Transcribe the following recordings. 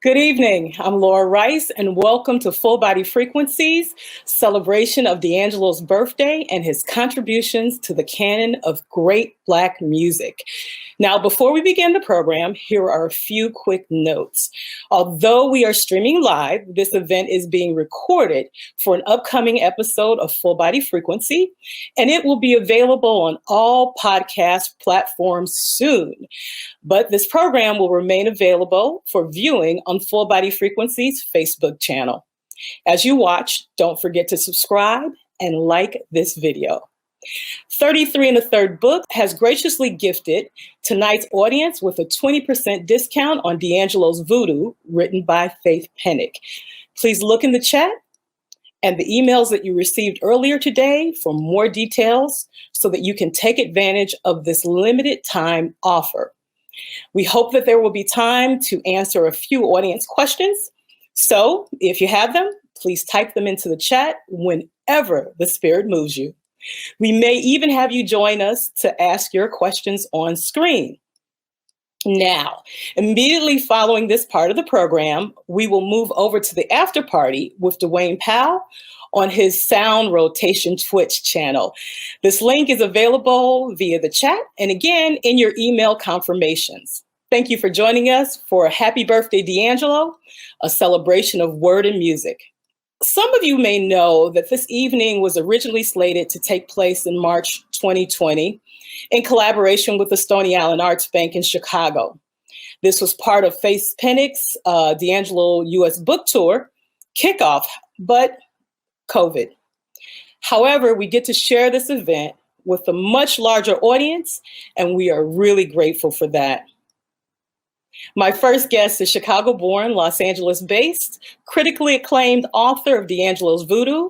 Good evening. I'm Laura Rice, and welcome to Full Body Frequencies, celebration of D'Angelo's birthday and his contributions to the canon of great Black music. Now, before we begin the program, here are a few quick notes. Although we are streaming live, this event is being recorded for an upcoming episode of Full Body Frequency, and it will be available on all podcast platforms soon. But this program will remain available for viewing on Full Body Frequency's Facebook channel. As you watch, don't forget to subscribe and like this video. 33 and a Third Book has graciously gifted tonight's audience with a 20% discount on D'Angelo's Voodoo, written by Faith Pennick. Please look in the chat and the emails that you received earlier today for more details so that you can take advantage of this limited time offer. We hope that there will be time to answer a few audience questions. So if you have them, please type them into the chat whenever the spirit moves you. We may even have you join us to ask your questions on screen. Now, immediately following this part of the program, we will move over to the after party with Duane Powell on his Soundrotation Twitch channel. This link is available via the chat and again in your email confirmations. Thank you for joining us for Happy Birthday, D'Angelo, a celebration of word and music. Some of you may know that this evening was originally slated to take place in March 2020 in collaboration with the Stony Island Arts Bank in Chicago. This was part of Faith Pennick's D'Angelo U.S. book tour kickoff, but COVID. However, we get to share this event with a much larger audience, and we are really grateful for that. My first guest is Chicago-born, Los Angeles-based, critically acclaimed author of D'Angelo's Voodoo.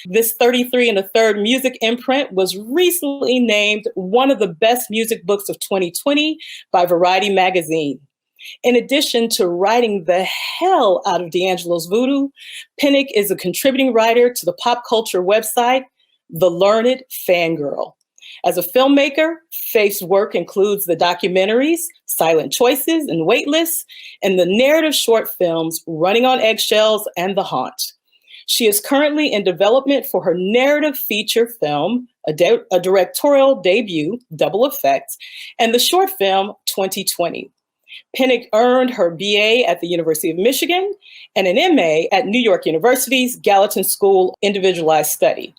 This 33 and a Third music imprint was recently named one of the best music books of 2020 by Variety magazine. In addition to writing the hell out of D'Angelo's Voodoo, Pennick is a contributing writer to the pop culture website, The Learned Fangirl. As a filmmaker, Faith's work includes the documentaries, Silent Choices and Waitlist, and the narrative short films, Running on Eggshells and The Haunt. She is currently in development for her narrative feature film, a directorial debut, Double Effect, and the short film, 2020. Pennick earned her BA at the University of Michigan and an MA at New York University's Gallatin School Individualized Study.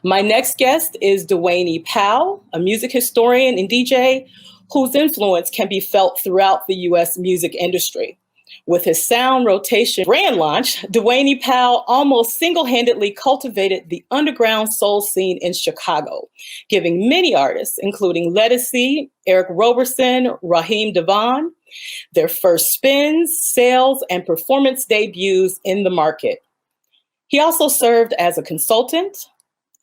My next guest is Duane Powell, a music historian and DJ whose influence can be felt throughout the U.S. music industry. With his Soundrotation brand launch, Duane Powell almost single-handedly cultivated the underground soul scene in Chicago, giving many artists, including Lettucey, Eric Roberson, Raheem DeVaughn, their first spins, sales, and performance debuts in the market. He also served as a consultant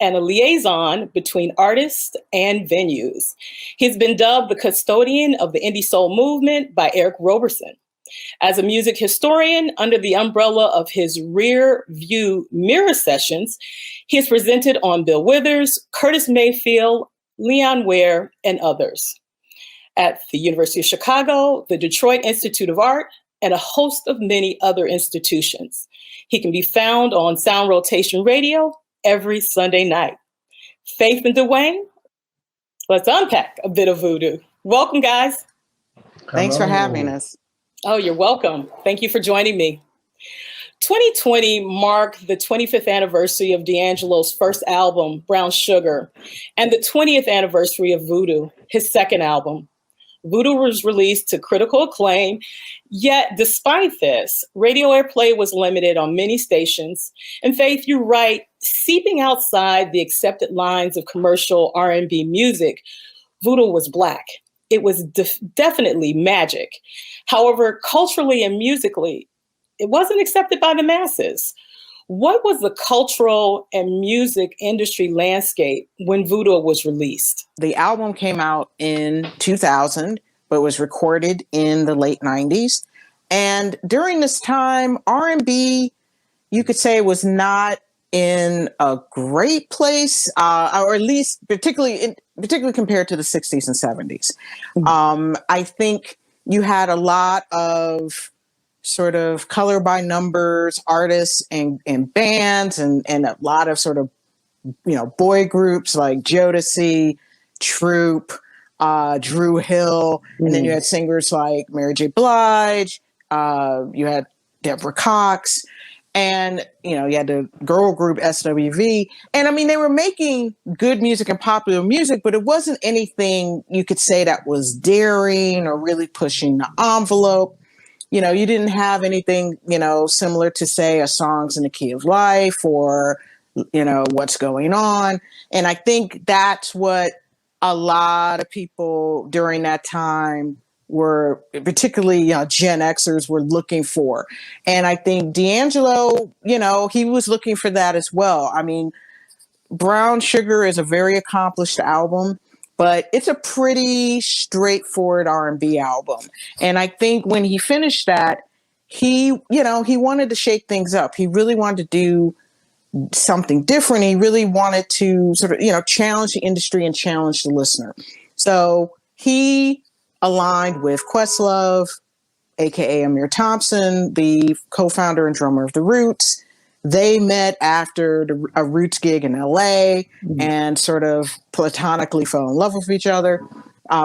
and a liaison between artists and venues. He's been dubbed the custodian of the indie soul movement by Eric Roberson. As a music historian, under the umbrella of his Rear View Mirror sessions, he is presented on Bill Withers, Curtis Mayfield, Leon Ware, and others. At the University of Chicago, the Detroit Institute of Art, and a host of many other institutions. He can be found on Soundrotation Radio every Sunday night. Faith and Duane, let's unpack a bit of voodoo. Welcome, guys. Thanks for having us. Oh, you're welcome. Thank you for joining me. 2020 marked the 25th anniversary of D'Angelo's first album, Brown Sugar, and the 20th anniversary of Voodoo, his second album. Voodoo was released to critical acclaim, yet despite this, radio airplay was limited on many stations. And Faith, you write, seeping outside the accepted lines of commercial R&B music, Voodoo was Black. It was definitely magic. However, culturally and musically, it wasn't accepted by the masses. What was the cultural and music industry landscape when Voodoo was released? The album came out in 2000, but was recorded in the late 90s. And during this time, R&B, you could say, was not in a great place, or at least particularly compared to the 60s and 70s. I think you had a lot of sort of color by numbers artists and bands and a lot of sort of, boy groups like Jodeci, Troop, Drew Hill. And then you had singers like Mary J. Blige. You had Deborah Cox. And, you had the girl group SWV. And I mean, they were making good music and popular music, but it wasn't anything you could say that was daring or really pushing the envelope. You didn't have anything, similar to, say, a Songs in the Key of Life or, What's Going On. And I think that's what a lot of people during that time were, particularly Gen Xers, were looking for. And I think D'Angelo, he was looking for that as well. I mean, Brown Sugar is a very accomplished album, but it's a pretty straightforward R&B album. And I think when he finished that, he wanted to shake things up. He really wanted to do something different. He really wanted to sort of, challenge the industry and challenge the listener. So he aligned with Questlove, aka Amir Thompson, the co-founder and drummer of The Roots. They met after a Roots gig in LA and sort of platonically fell in love with each other,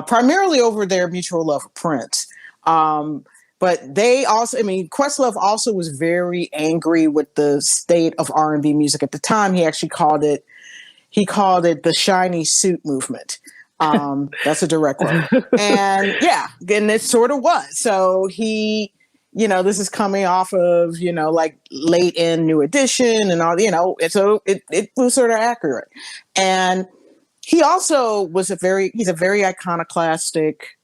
primarily over their mutual love of Prince. But they also, Questlove also was very angry with the state of R&B music at the time. He actually called it the shiny suit movement. That's a direct quote. And and it sort of was. So he, this is coming off of, like late in New Edition and all, so it was sort of accurate. And he also was he's a very iconoclastic,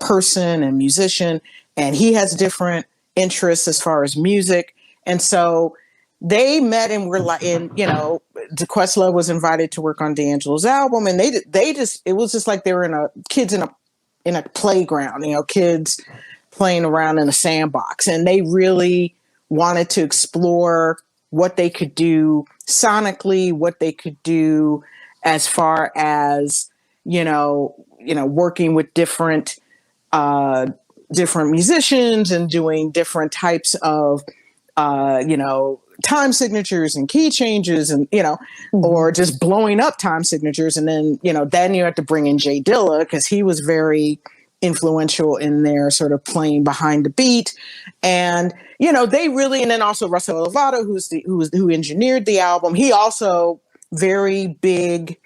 person and musician, and he has different interests as far as music. And so they met and were like, Questlove was invited to work on D'Angelo's album, and it was just like they were kids in a playground, kids playing around in a sandbox, and they really wanted to explore what they could do sonically, what they could do as far as, working with different musicians and doing different types of, time signatures and key changes and, or just blowing up time signatures. And then, then you have to bring in Jay Dilla because he was very influential in their sort of playing behind the beat. And, they really, and then also Russell Lovato, who engineered the album. He also very big,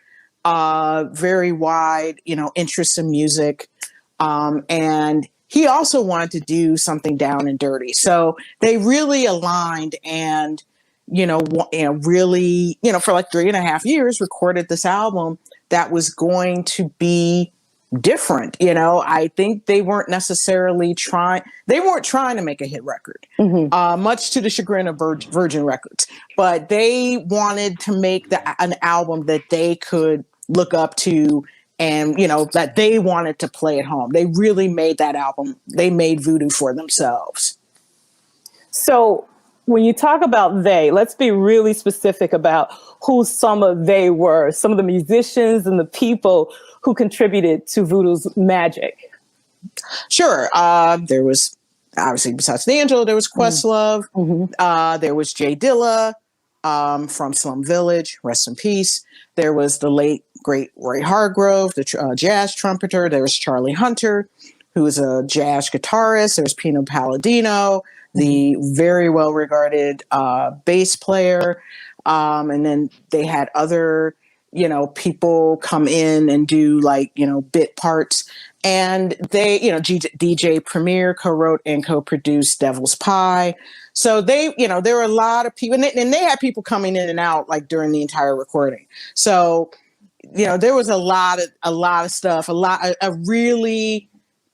very wide, interest in music. And he also wanted to do something down and dirty. So they really aligned and, really, for like 3.5 years, recorded this album that was going to be different. I think they weren't necessarily trying to make a hit record, much to the chagrin of Virgin Records, but they wanted to make an album that they could look up to and, that they wanted to play at home. They really made that album. They made Voodoo for themselves. So when you talk about let's be really specific about who some of the musicians and the people who contributed to Voodoo's magic. Sure. There was, obviously, besides D'Angelo, there was Questlove. There was Jay Dilla from Slum Village, rest in peace. There was the late, great Roy Hargrove, the jazz trumpeter. There was Charlie Hunter, who was a jazz guitarist. There was Pino Palladino, the very well-regarded bass player. And then they had other, people come in and do like, bit parts. And they, DJ Premier co-wrote and co-produced Devil's Pie. So they, there were a lot of people, and they had people coming in and out like during the entire recording. So, there was a lot of stuff, a really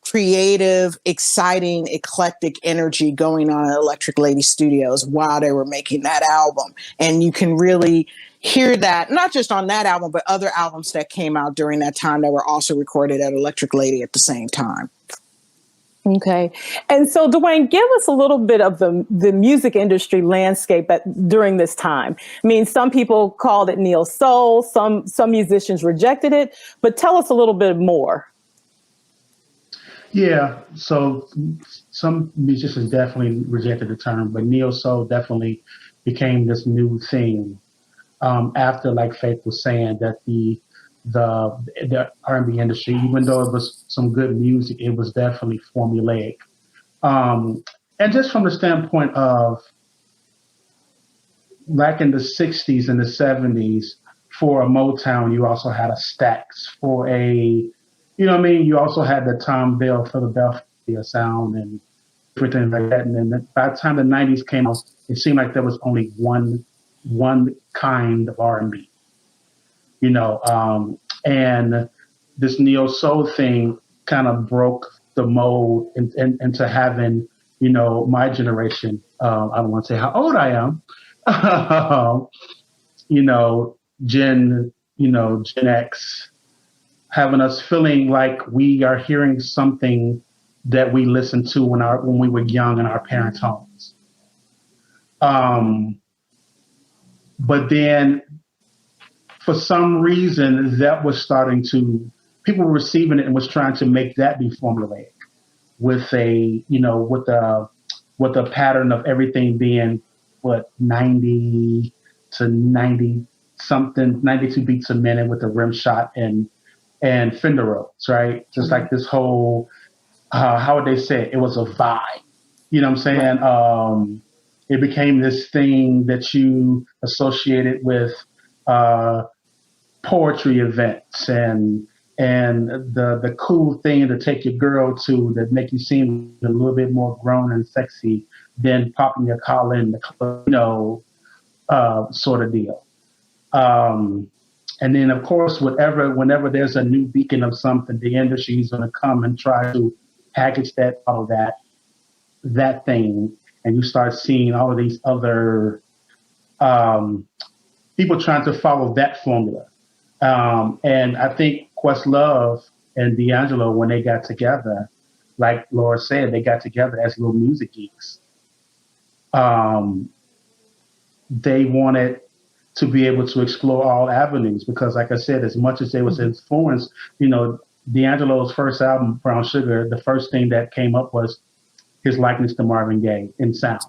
creative, exciting, eclectic energy going on at Electric Lady Studios while they were making that album. And you can really hear that, not just on that album, but other albums that came out during that time that were also recorded at Electric Lady at the same time. Okay. And so, Duane, give us a little bit of the music industry landscape during this time. I mean, some people called it neo soul, some musicians rejected it, but tell us a little bit more. Yeah, so some musicians definitely rejected the term, but neo soul definitely became this new thing after, like Faith was saying, that the R&B industry, even though it was some good music, it was definitely formulaic. Um, and just from the standpoint of back in the 60s and the 70s, for a Motown, you also had a Stax. For a, you know what I mean? You also had the Tom Bell Philadelphia sound and everything like that. And then by the time the 90s came out, it seemed like there was only one kind of R&B, you know. And this neo soul thing kind of broke the mold into having, you know, my generation. I don't want to say how old I am, you know, Gen X, having us feeling like we are hearing something that we listened to when we were young in our parents' homes. But then, for some reason, that was starting to people were receiving it and was trying to make that be formulaic with the pattern of everything being 90 to 90 something, 92 beats a minute with a rim shot and Fender Rhodes, right? Just like this whole how would they say it? It was a vibe. You know what I'm saying? Right. It became this thing that you associated with poetry events and the cool thing to take your girl to that make you seem a little bit more grown and sexy than popping your collar in the club, sort of deal. And then, of course, whenever there's a new beacon of something, the industry is going to come and try to package that thing, and you start seeing all of these other people trying to follow that formula. And I think Questlove and D'Angelo, when they got together, like Laura said, they got together as little music geeks. They wanted to be able to explore all avenues because, like I said, as much as they was influenced, D'Angelo's first album, Brown Sugar, the first thing that came up was his likeness to Marvin Gaye in sound.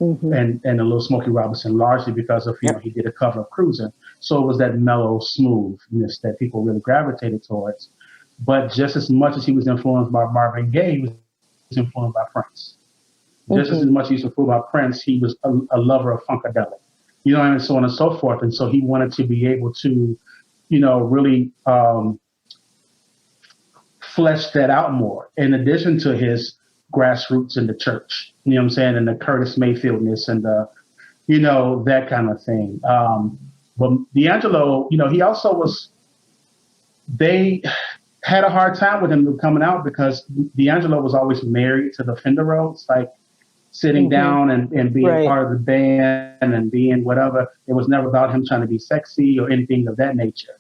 Mm-hmm. And a little Smokey Robinson, largely because of he did a cover of Cruising, so it was that mellow smoothness that people really gravitated towards. But just as much as he was influenced by Marvin Gaye, he was influenced by Prince. Just as much as he was influenced by Prince, he was a lover of funkadelic, and so on and so forth. And so he wanted to be able to, really flesh that out more. In addition to his grassroots in the church, you know what I'm saying, and the Curtis Mayfieldness and the, that kind of thing. But D'Angelo, he also was, they had a hard time with him coming out because D'Angelo was always married to the Fender Rhodes, like sitting down and being part of the band and being whatever. It was never about him trying to be sexy or anything of that nature.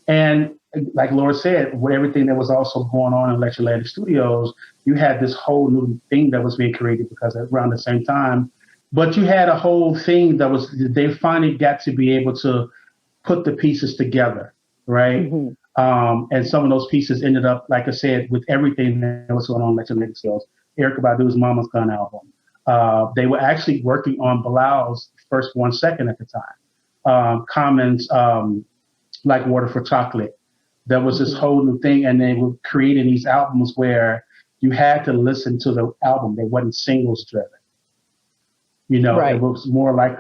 And like Laura said, with everything that was also going on in Electroland Studios, you had this whole new thing that was being created because around the same time, but you had a whole thing they finally got to be able to put the pieces together, right? Mm-hmm. And some of those pieces ended up, like I said, with everything that was going on in Electroland Studios, Erykah Badu's Mama's Gun album. They were actually working on Bilal's First 1 Second at the time. Common's Like Water for Chocolate. There was this whole new thing, and they were creating these albums where you had to listen to the album. They wasn't singles driven. It was more like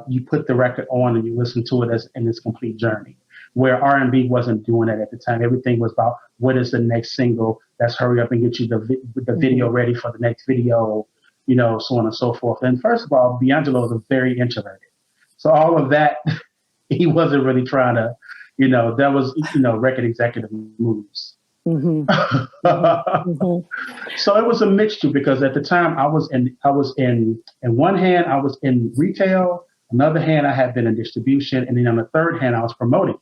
you put the record on and you listen to it in this complete journey. Where R&B wasn't doing that at the time. Everything was about what is the next single. Let's hurry up and get you the video ready for the next video. So on and so forth. And first of all, D'Angelo was very introverted, so all of that he wasn't really trying to. That was, record executive moves. Mm-hmm. Mm-hmm. So it was a mixture because at the time I was in one hand, I was in retail, another hand, I had been in distribution. And then on the third hand, I was promoting.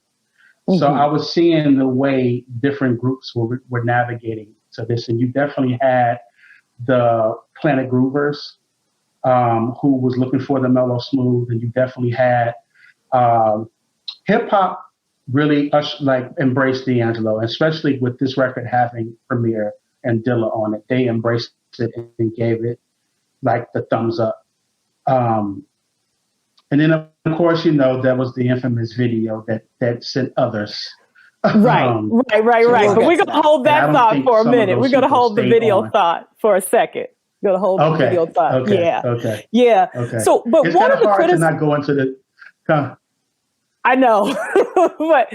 Mm-hmm. So I was seeing the way different groups were navigating to this. And you definitely had the Planet Groovers, who was looking for the mellow smooth. And you definitely had hip hop really embraced D'Angelo, especially with this record having Premier and Dilla on it. They embraced it and gave it like the thumbs up. And then of course, there was the infamous video that sent others. Right. But we're going to hold that thought for a minute. We're going to hold the video thought for a second. We're going to hold the video thought. Okay. Yeah. Okay. So, but it's one kind of of the hard criticisms, to not go into the. I know, but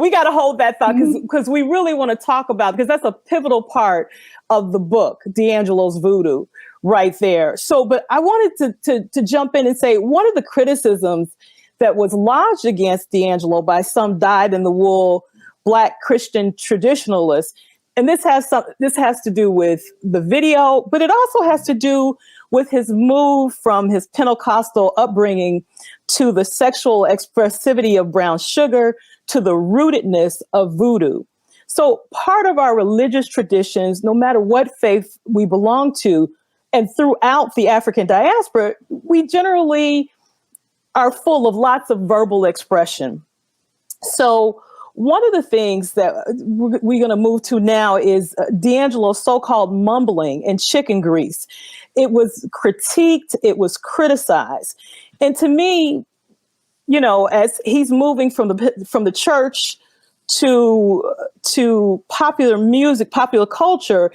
we got to hold that thought because we really want to talk about, because that's a pivotal part of the book, D'Angelo's Voodoo, right there. So, but I wanted to jump in and say one of the criticisms that was lodged against D'Angelo by some dyed-in-the-wool Black Christian traditionalists, and this has to do with the video, but it also has to do with his move from his Pentecostal upbringing to the sexual expressivity of brown sugar to the rootedness of voodoo. So part of our religious traditions, no matter what faith we belong to, and throughout the African diaspora, we generally are full of lots of verbal expression. So one of the things that we're going to move to now is D'Angelo's so-called mumbling and chicken grease. It was critiqued, it was criticized. And to me, as he's moving from the church to popular music, popular culture,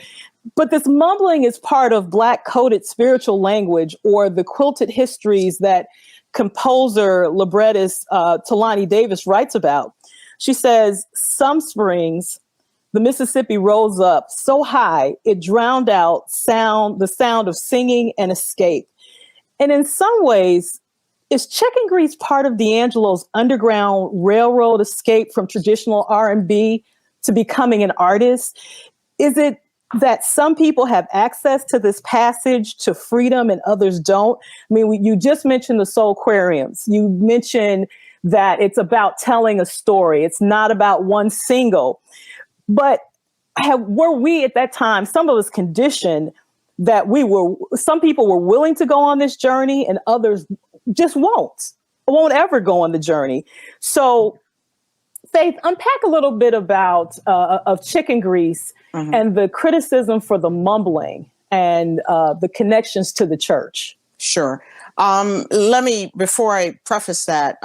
but this mumbling is part of Black coded spiritual language, or the quilted histories that composer, librettist Talani Davis writes about. She says, some springs, the Mississippi rose up so high, it drowned out the sound of singing and escape. And in some ways, is chicken grease part of D'Angelo's underground railroad escape from traditional R&B to becoming an artist? Is it that some people have access to this passage to freedom and others don't? I mean, you just mentioned the Soulquariums. You mentioned that it's about telling a story. It's not about one single. But were we at that time, some of us conditioned that some people were willing to go on this journey and others just won't ever go on the journey. So Faith, unpack a little bit about of chicken grease and the criticism for the mumbling and the connections to the church. Sure. Before I preface that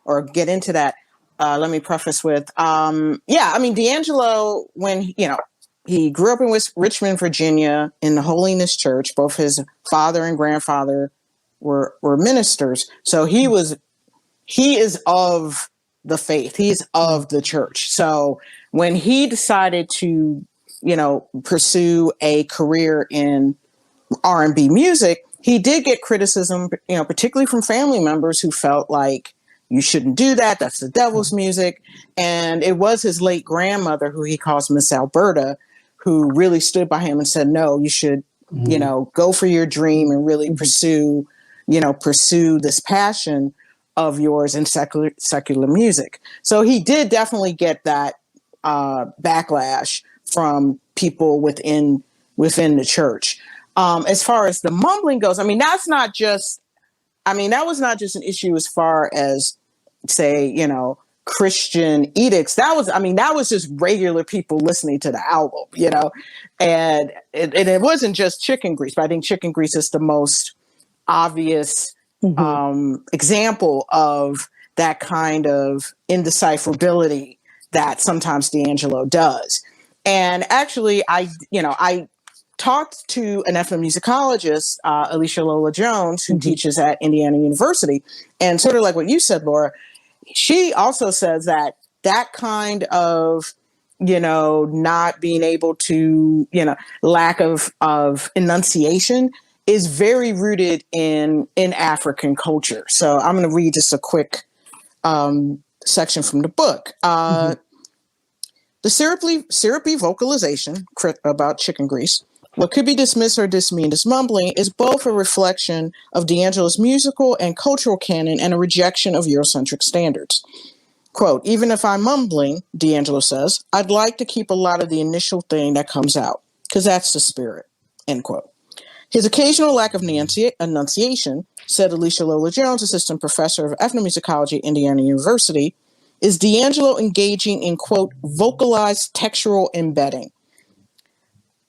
or get into that, let me preface with, D'Angelo, when, he grew up in Richmond, Virginia, in the Holiness Church. Both his father and grandfather were ministers. So he is of the faith. He's of the church. So when he decided to, pursue a career in R&B music, he did get criticism, particularly from family members who felt like, you shouldn't do that. That's the devil's music. And it was his late grandmother, who he calls Miss Alberta, who really stood by him and said, no, you should, go for your dream and really pursue this passion of yours in secular music. So he did definitely get that backlash from people within the church. As far as the mumbling goes, that was not just an issue as far as, say, Christian edicts. That was just regular people listening to the album, and it wasn't just chicken grease, but I think chicken grease is the most obvious example of that kind of indecipherability that sometimes D'Angelo does. And actually, I talked to an ethnomusicologist, Alicia Lola Jones, who teaches at Indiana University, and sort of like what you said, Laura, she also says that kind of, not being able to, lack of enunciation is very rooted in African culture. So I'm going to read just a quick section from the book. The syrupy vocalization about chicken grease, what could be dismissed or dismeaned as mumbling, is both a reflection of D'Angelo's musical and cultural canon and a rejection of Eurocentric standards. Quote, even if I'm mumbling, D'Angelo says, I'd like to keep a lot of the initial thing that comes out, because that's the spirit, end quote. His occasional lack of enunciation, said Alicia Lola Jones, assistant professor of ethnomusicology at Indiana University, is D'Angelo engaging in, quote, vocalized textural embedding.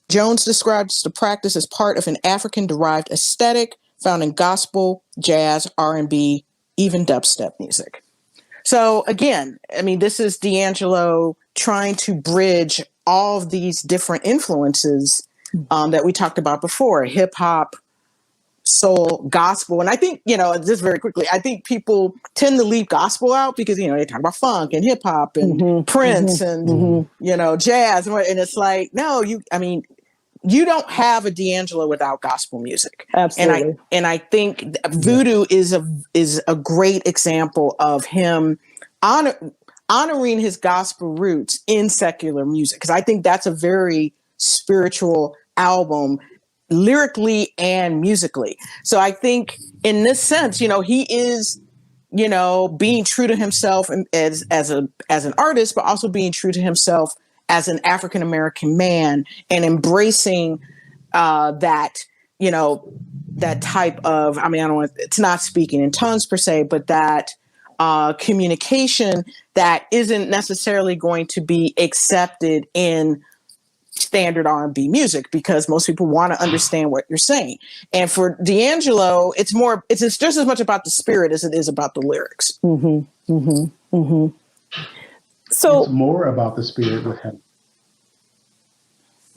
Jones describes the practice as part of an African-derived aesthetic found in gospel, jazz, R&B, even dubstep music. So again, I mean, this is D'Angelo trying to bridge all of these different influences that we talked about before, hip hop, soul, gospel. And I think, just very quickly, I think people tend to leave gospel out because, they talk about funk and hip hop and Prince and, jazz. And it's like, no, you don't have a D'Angelo without gospel music. Absolutely. And I think Voodoo is a great example of him honoring his gospel roots in secular music. Because I think that's a very spiritual album, lyrically and musically. So I think in this sense, he is, being true to himself as an artist, but also being true to himself as an African-American man and embracing that type of, it's not speaking in tongues per se, but that communication that isn't necessarily going to be accepted in standard R&B music because most people want to understand what you're saying. And for D'Angelo, it's just as much about the spirit as it is about the lyrics. So it's more about the spirit with him.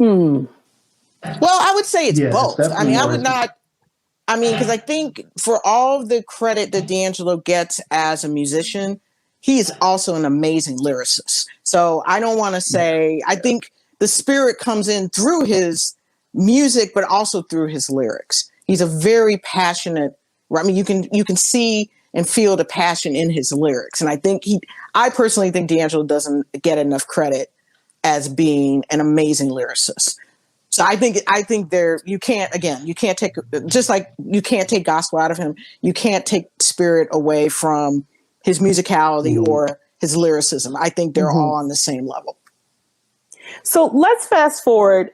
Well, I would say it's both. Because I think for all the credit that D'Angelo gets as a musician, he is also an amazing lyricist. So I don't want to say, I think the spirit comes in through his music, but also through his lyrics. He's a very passionate, you can see and feel the passion in his lyrics. And I personally think D'Angelo doesn't get enough credit as being an amazing lyricist. So I think you can't take, just like you can't take gospel out of him, you can't take spirit away from his musicality or his lyricism. I think they're all on the same level. So let's fast forward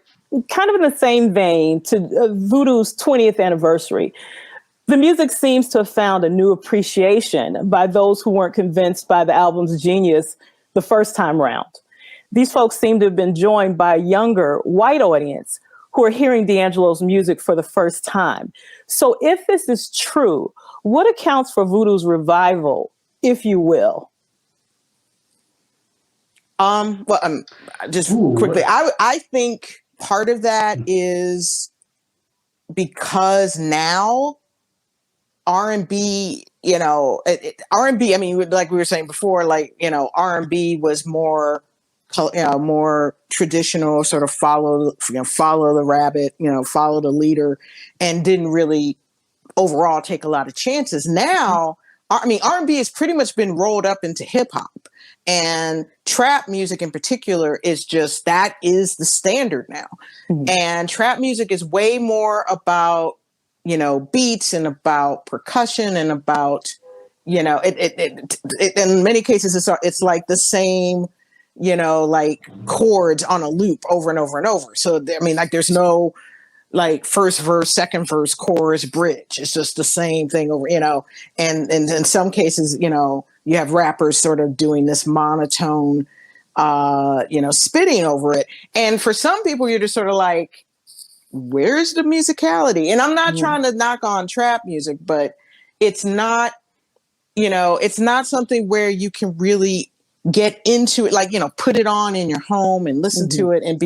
kind of in the same vein to Voodoo's 20th anniversary. The music seems to have found a new appreciation by those who weren't convinced by the album's genius the first time round. These folks seem to have been joined by a younger white audience who are hearing D'Angelo's music for the first time. So if this is true, what accounts for Voodoo's revival, if you will? Quickly, I think part of that is because now R&B, R&B, like we were saying before, R&B was more traditional, sort of follow the rabbit, follow the leader, and didn't really overall take a lot of chances. Now, R&B has pretty much been rolled up into hip hop. And trap music in particular that is the standard now. And trap music is way more about, beats and about percussion and about, it in many cases, it's like the same, like chords on a loop over and over and over. So, there's no like first verse, second verse, chorus, bridge. It's just the same thing over, and in some cases, you have rappers sort of doing this monotone, spitting over it. And for some people, you're just sort of like, where's the musicality? And I'm not trying to knock on trap music, but it's not, it's not something where you can really get into it, put it on in your home and listen to it and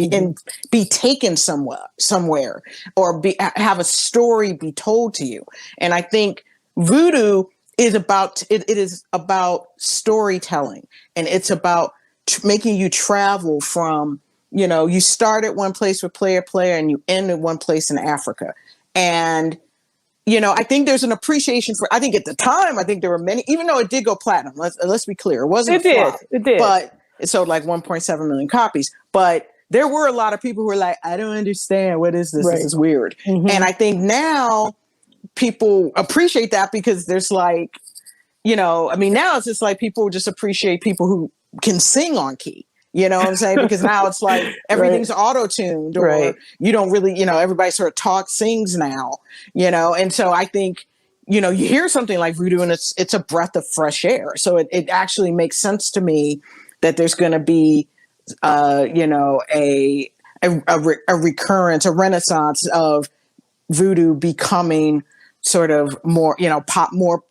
be taken somewhere or have a story be told to you. And I think Voodoo is about, it is about storytelling, and it's about making you travel from, you start at one place with player and you end at one place in Africa. And, I think there's an appreciation for, I think at the time, there were many, even though it did go platinum, let's be clear. It did. But it sold like 1.7 million copies. But there were a lot of people who were like, I don't understand. What is this? Right. This is weird. And I think now people appreciate that because there's like, now it's just like people just appreciate people who can sing on key. You know what I'm saying? Because now it's like everything's auto-tuned, or you don't really, everybody sort of sings now, and so I think, you know, you hear something like Voodoo and it's a breath of fresh air. So it actually makes sense to me that there's going to be, you know, a recurrence, a renaissance of Voodoo becoming sort of more, you know,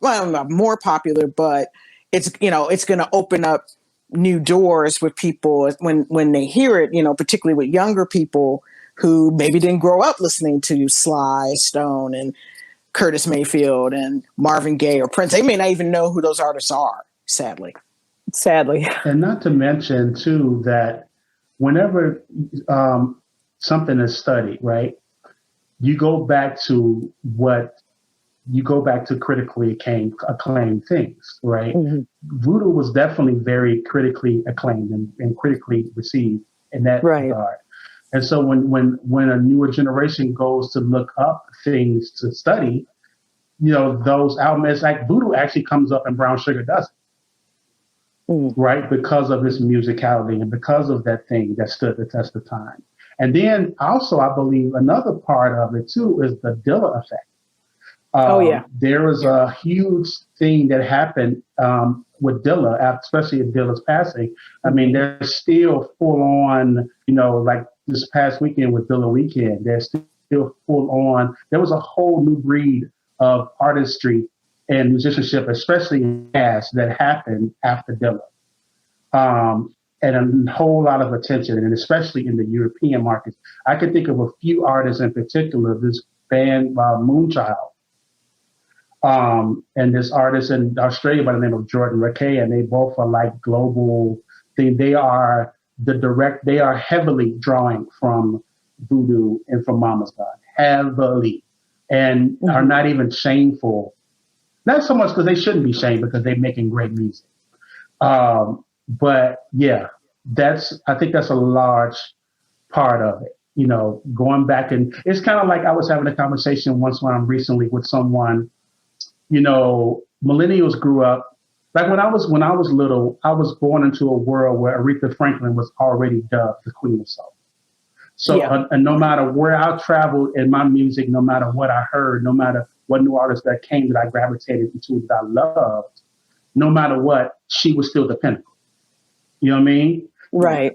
not more popular, but it's, you know, it's going to open up new doors with people when they hear it, you know, particularly with younger people who maybe didn't grow up listening to Sly Stone and Curtis Mayfield and Marvin Gaye or Prince. They may not even know who those artists are, sadly. And not to mention, too, that whenever something is studied, right, you go back to critically acclaimed things, right? Mm-hmm. Voodoo was definitely very critically acclaimed and critically received in that regard. And so when a newer generation goes to look up things to study, you know, those albums, like Voodoo actually comes up and Brown Sugar doesn't. Right? Because of its musicality and because of that thing that stood the test of time. And then also, I believe another part of it too is the Dilla effect. There was a huge thing that happened with Dilla, especially at Dilla's passing. I mean, there's still full on, you know, like this past weekend with Dilla Weekend, there's still full on. There was a whole new breed of artistry and musicianship, especially in jazz, that happened after Dilla. And a whole lot of attention, and especially in the European markets. I can think of a few artists in particular, this band Moonchild, and this artist in Australia by the name of Jordan Rakei, and they both are like global thing. They are heavily drawing from Voodoo and from Mama's God, heavily, and are not even shameful. Not so much because they shouldn't be shamed because they're making great music. But yeah, I think that's a large part of it. You know, going back, and it's kind of like I was having a conversation recently with someone. You know, millennials grew up like when I was little. I was born into a world where Aretha Franklin was already dubbed the Queen of Soul. So, and no matter where I traveled in my music, no matter what I heard, no matter what new artists that came that I gravitated into that I loved, no matter what, she was still the pinnacle. You know what I mean? Right.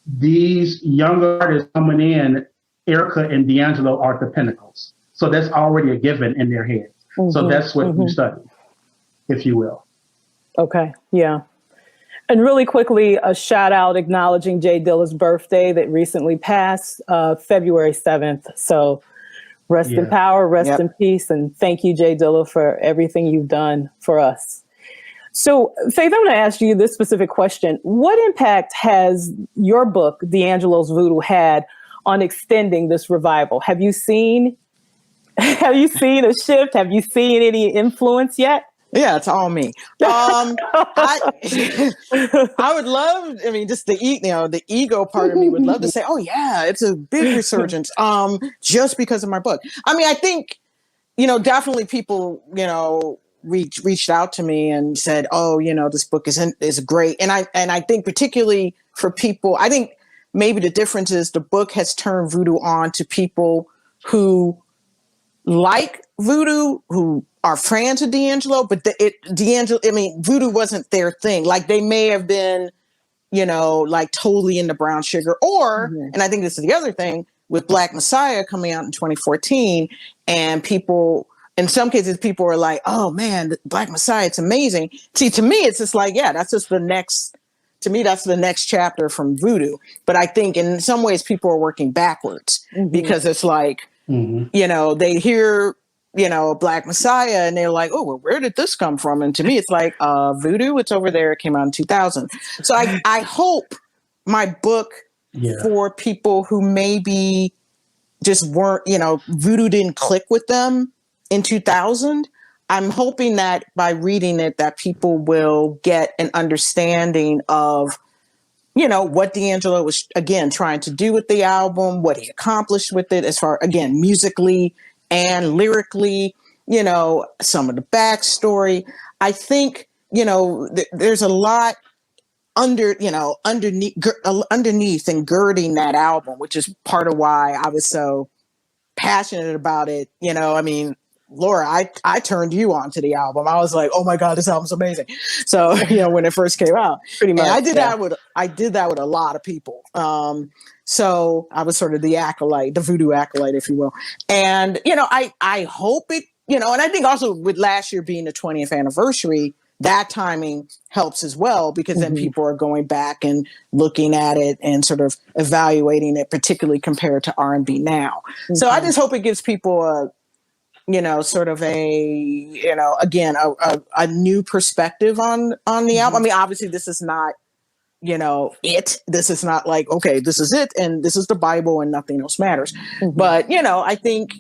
These younger artists coming in, Erica and D'Angelo are the pinnacles. So that's already a given in their heads. Mm-hmm, so that's what you study, if you will. Okay. Yeah. And really quickly, a shout out acknowledging Jay Dilla's birthday that recently passed, February 7th. So rest in power, rest in peace. And thank you, Jay Dilla, for everything you've done for us. So, Faith, I'm going to ask you this specific question. What impact has your book, D'Angelo's Voodoo, had on extending this revival? Have you seen a shift? Have you seen any influence yet? Yeah, it's all me. I would love, I mean, just the ego part of me would love to say, oh yeah, it's a big resurgence, just because of my book. I mean, I think, you know, definitely people, you know, reached out to me and said, oh, you know, this book is great. And I think particularly for people, I think maybe the difference is the book has turned Voodoo on to people who like Voodoo, who are fans of D'Angelo, but Voodoo wasn't their thing. Like they may have been, you know, like totally into Brown Sugar, or, and I think this is the other thing, with Black Messiah coming out in 2014, and people, in some cases, people are like, oh man, Black Messiah, it's amazing. See, to me, it's just like, yeah, that's just the next chapter from Voodoo. But I think in some ways people are working backwards because it's like, you know, they hear, you know, Black Messiah and they're like, oh, well, where did this come from? And to me, it's like, Voodoo, it's over there. It came out in 2000. So I hope my book for people who maybe just weren't, you know, Voodoo didn't click with them in 2000. I'm hoping that by reading it, that people will get an understanding of, you know, what D'Angelo was, again, trying to do with the album, what he accomplished with it as far, again, musically and lyrically, you know, some of the backstory. I think, you know, there's a lot underneath and girding that album, which is part of why I was so passionate about it. You know, I mean, Laura, I turned you on to the album. I was like, oh my God, this album's amazing. So, when it first came out, Pretty much. and I did that with a lot of people. So I was sort of the acolyte, the voodoo acolyte, if you will. And, I hope it, and I think also with last year being the 20th anniversary, that timing helps as well, because then people are going back and looking at it and sort of evaluating it, particularly compared to R&B now. So I just hope it gives people sort of again, a new perspective on the album. I mean, obviously this is not, this is not like, okay, this is it. And this is the Bible and nothing else matters. But, I think,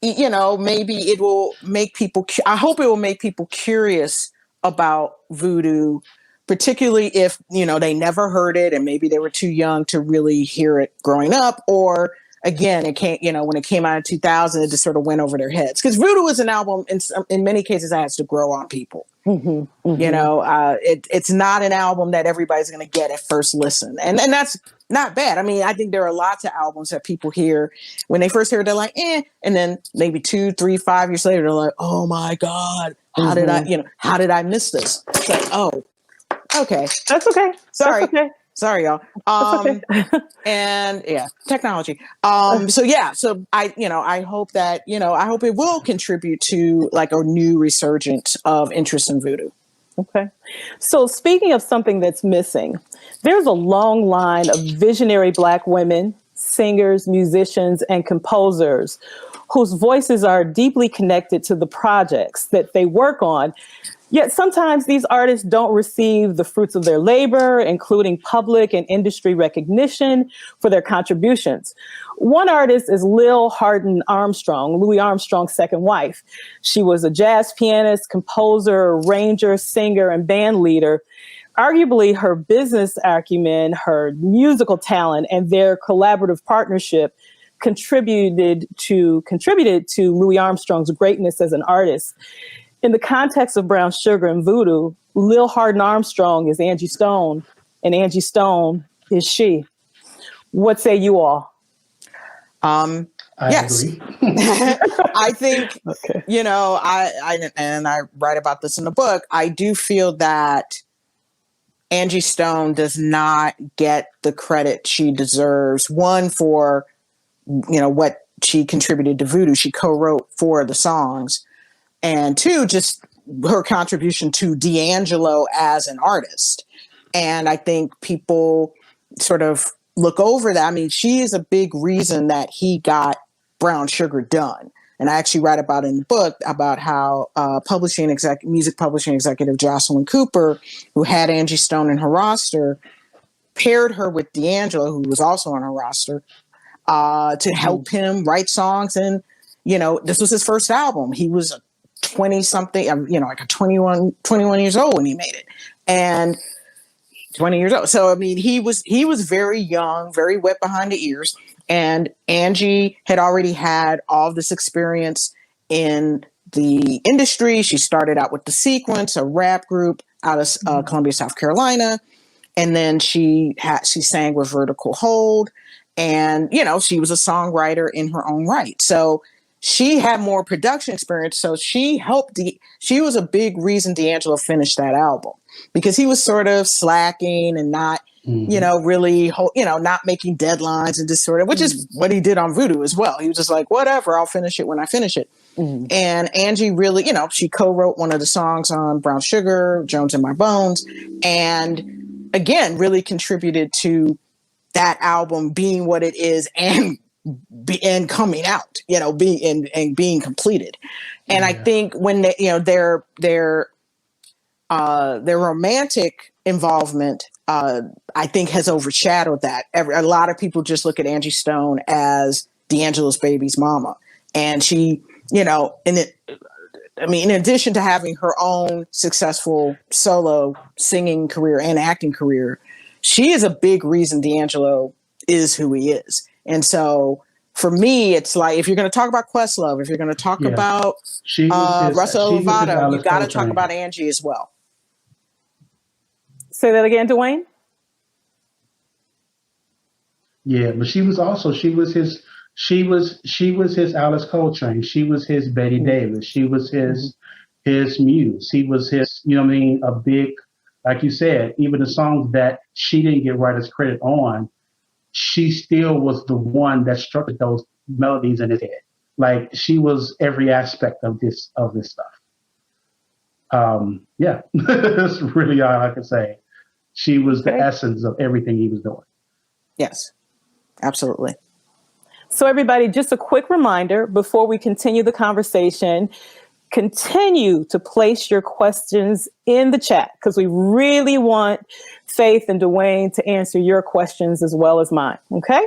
maybe it will make people, I hope it will make people curious about voodoo, particularly if, they never heard it and maybe they were too young to really hear it growing up, or again, it can't, when it came out in 2000, it just sort of went over their heads, because Voodoo is an album in many cases that has to grow on people. It's not an album that everybody's going to get at first listen. And that's not bad. I mean, I think there are lots of albums that people hear when they first hear it, they're like, eh. And then maybe 2, 3, 5 years later, they're like, oh my God, how did I miss this? It's like, oh, okay. That's okay. Sorry. That's okay. Sorry, y'all. Okay. And technology. So I hope that, I hope it will contribute to like a new resurgence of interest in voodoo. Okay. So speaking of something that's missing, there's a long line of visionary Black women, singers, musicians, and composers whose voices are deeply connected to the projects that they work on. Yet sometimes these artists don't receive the fruits of their labor, including public and industry recognition for their contributions. One artist is Lil Harden Armstrong, Louis Armstrong's second wife. She was a jazz pianist, composer, arranger, singer, and band leader. Arguably, her business acumen, her musical talent, and their collaborative partnership contributed to Louis Armstrong's greatness as an artist. In the context of Brown Sugar and Voodoo, Lil Harden Armstrong is Angie Stone, and Angie Stone is she. What say you all? Yes. Agree. I think, Okay. I write about this in the book. I do feel that Angie Stone does not get the credit she deserves. One, for, what she contributed to Voodoo. She co-wrote 4 of the songs. And 2, just her contribution to D'Angelo as an artist. And I think people sort of look over that. I mean, she is a big reason that he got Brown Sugar done. And I actually write about in the book about how music publishing executive Jocelyn Cooper, who had Angie Stone in her roster, paired her with D'Angelo, who was also on her roster, to help him write songs. And, this was his first album. He was 20 something, like 21 years old when he made it, and 20 years old. So, I mean, he was very young, very wet behind the ears. And Angie had already had all this experience in the industry. She started out with The Sequence, a rap group out of Columbia, South Carolina. And then she sang with Vertical Hold. And, she was a songwriter in her own right. So she had more production experience. So she helped. She was a big reason D'Angelo finished that album, because he was sort of slacking and not, really, not making deadlines and just sort of, which is what he did on Voodoo as well. He was just like, whatever, I'll finish it when I finish it. And Angie really, she co-wrote one of the songs on Brown Sugar, Jones in My Bones. And again, really contributed to that album being what it is and coming out, being completed. And I think when they, their romantic involvement, I think has overshadowed that. A lot of people just look at Angie Stone as D'Angelo's baby's mama. And she, in addition to having her own successful solo singing career and acting career, she is a big reason D'Angelo is who he is. And so for me, it's like, if you're going to talk about Questlove, if you're going to talk about Russell Lovato, you got to talk about Angie as well. Say that again, Duane. Yeah, but she was his She was his Alice Coltrane. She was his Betty Davis. She was his muse. He was his, you know what I mean, a big, like you said, even the songs that she didn't get writer's credit on, she still was the one that struck those melodies in his head. Like she was every aspect of this stuff. Yeah, that's really all I can say. She was the essence of everything he was doing. Yes, absolutely. So everybody, just a quick reminder before we continue the conversation, continue to place your questions in the chat because we really want Faith and Duane to answer your questions as well as mine. Okay?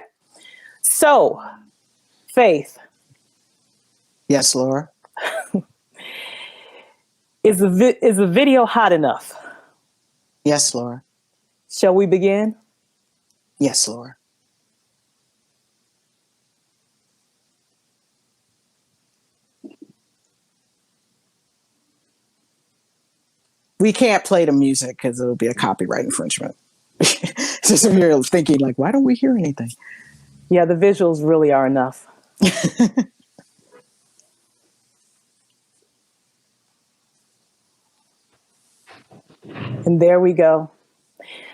So, Faith. Yes, Laura. Is the video hot enough? Yes, Laura. Shall we begin? Yes, Laura. We can't play the music because it'll be a copyright infringement. Just if you're thinking like, why don't we hear anything? Yeah, the visuals really are enough. And there we go.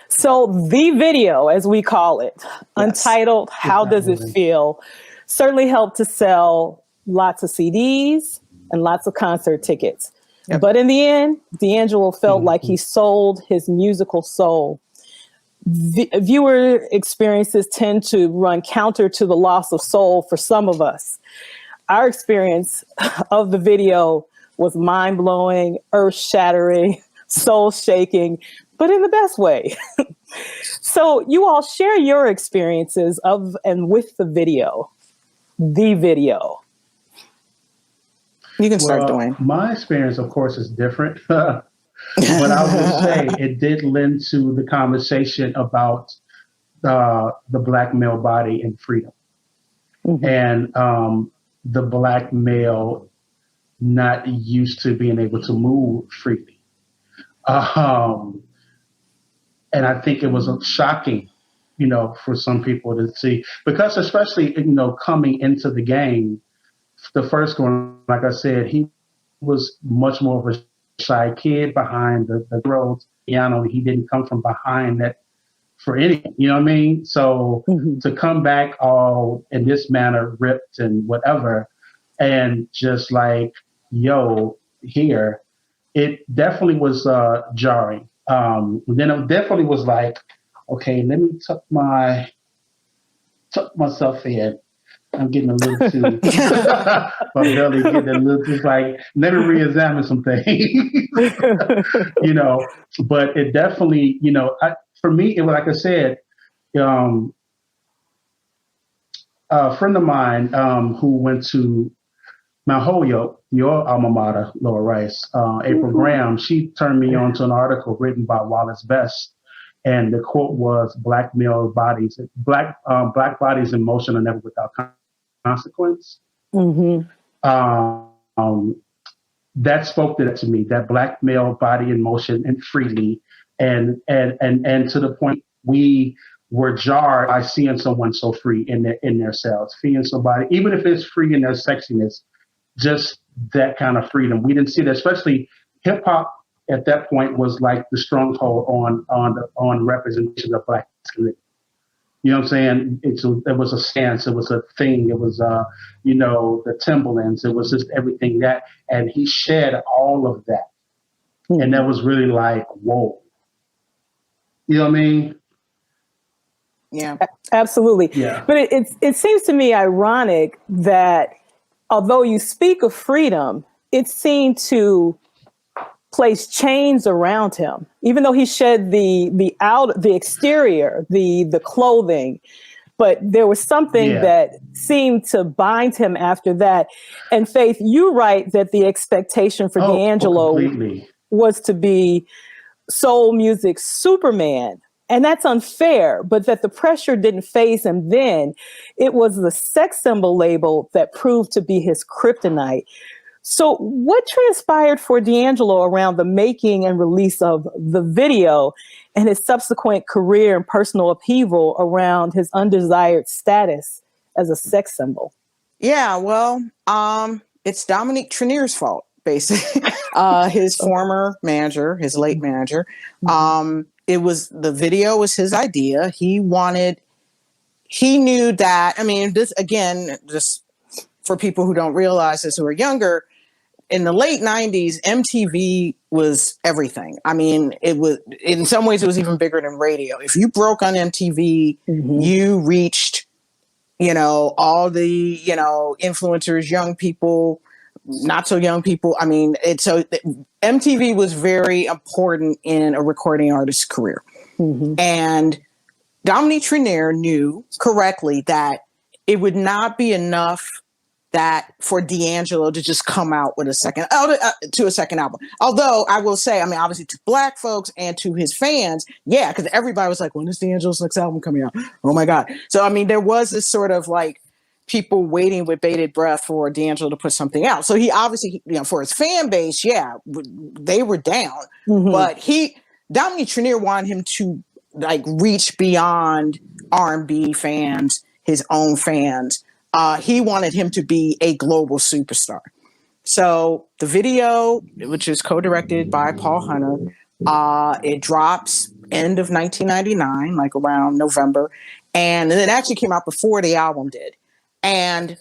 So the video, as we call it, yes. Untitled, How Does It Feel, certainly helped to sell lots of CDs and lots of concert tickets. Yep. But in the end, D'Angelo felt like he sold his musical soul. Viewer experiences tend to run counter to the loss of soul for some of us. Our experience of the video was mind-blowing, earth-shattering, soul-shaking, but in the best way. So you all share your experiences of and with the video. The video. You can start, Duane. My experience, of course, is different. But I will say it did lend to the conversation about the Black male body and freedom. And the Black male not used to being able to move freely. And I think it was shocking, for some people to see, because especially, coming into the game, the first one, like I said, he was much more of a shy kid behind the girls piano. He didn't come from behind that for anything, you know what I mean? So to come back all in this manner, ripped and whatever, and just like, here, it definitely was jarring. Then it definitely was like, okay, let me tuck myself in. I'm getting a little too, my belly getting a little too, like, let me reexamine some things, but it definitely, for me, it was, like I said, a friend of mine who went to Mount Holyoke, your alma mater, Laura Rice, April Graham, she turned me on to an article written by Wallace Best. And the quote was, Black bodies in motion are never without consequence. That spoke to that to me, that Black male body in motion and freely. And to the point we were jarred by seeing someone so free in their cells, seeing somebody, even if it's free in their sexiness, just that kind of freedom. We didn't see that, especially hip hop at that point was like the stronghold on representation of Black masculinity. You know what I'm saying? It was a stance. It was a thing. It was, the Timberlands. It was just everything that, and he shed all of that. And that was really like, whoa. You know what I mean? Yeah, absolutely. Yeah. But it seems to me ironic that although you speak of freedom, it seemed to place chains around him, even though he shed the exterior, the clothing, but there was something that seemed to bind him after that. And Faith, you write that the expectation for D'Angelo was to be soul music Superman. And that's unfair, but that the pressure didn't faze him then. It was the sex symbol label that proved to be his kryptonite. So what transpired for D'Angelo around the making and release of the video and his subsequent career and personal upheaval around his undesired status as a sex symbol? Yeah, well, it's Dominique Trenier's fault, basically. His former manager, his late manager. The video was his idea. He knew that, I mean, this again, just for people who don't realize this, who are younger, in the late 90s, MTV was everything. I mean, it was, in some ways, it was even bigger than radio. If you broke on MTV, you reached, all the, influencers, young people, not so young people. I mean, MTV was very important in a recording artist's career. And Dominique Trenier knew correctly that it would not be enough that for D'Angelo to just come out with a second album. Although I will say, I mean, obviously to Black folks and to his fans, yeah, because everybody was like, when is D'Angelo's next album coming out? Oh my God. So, I mean, there was this sort of like people waiting with bated breath for D'Angelo to put something out. So he obviously, for his fan base, yeah, they were down. But Dominique Trenier wanted him to like reach beyond R&B fans, his own fans. He wanted him to be a global superstar. So the video, which is co-directed by Paul Hunter, it drops end of 1999, like around November. And it actually came out before the album did. And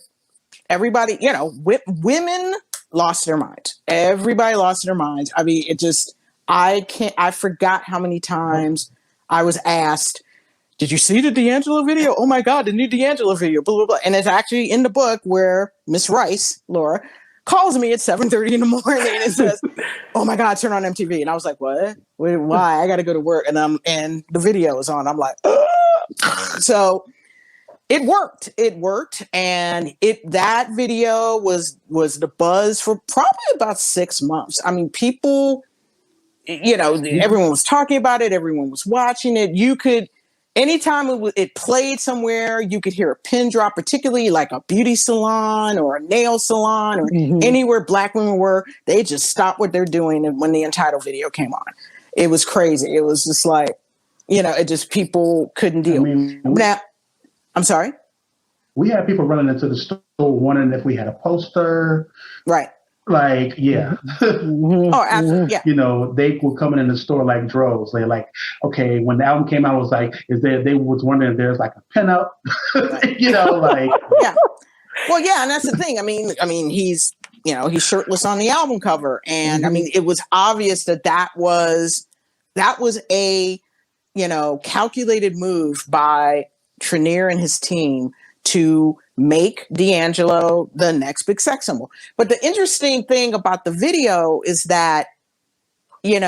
everybody, women lost their minds. Everybody lost their minds. I mean, I forgot how many times I was asked, did you see the D'Angelo video? Oh my God, the new D'Angelo video, blah, blah, blah. And it's actually in the book where Miss Rice, Laura, calls me at 7:30 in the morning and says, oh my God, turn on MTV. And I was like, what? Why? I got to go to work. And the video is on. I'm like, ugh. So it worked. And that video was the buzz for probably about 6 months. I mean, people, everyone was talking about it. Everyone was watching it. You could, anytime it played somewhere, you could hear a pin drop, particularly like a beauty salon or a nail salon or anywhere Black women were. They just stopped what they're doing when the Untitled video came on. It was crazy. It was just like, people couldn't deal. Now, I'm sorry? We had people running into the store wondering if we had a poster. Right. Like, yeah. Oh, absolutely. Yeah. They were coming in the store like droves. They're like, okay, when the album came out, it was like, they was wondering if there's like a pinup, like. Yeah. Well, yeah. And that's the thing. I mean, he's shirtless on the album cover. And I mean, it was obvious that was a, calculated move by Trenier and his team to make D'Angelo the next big sex symbol. But the interesting thing about the video is that, you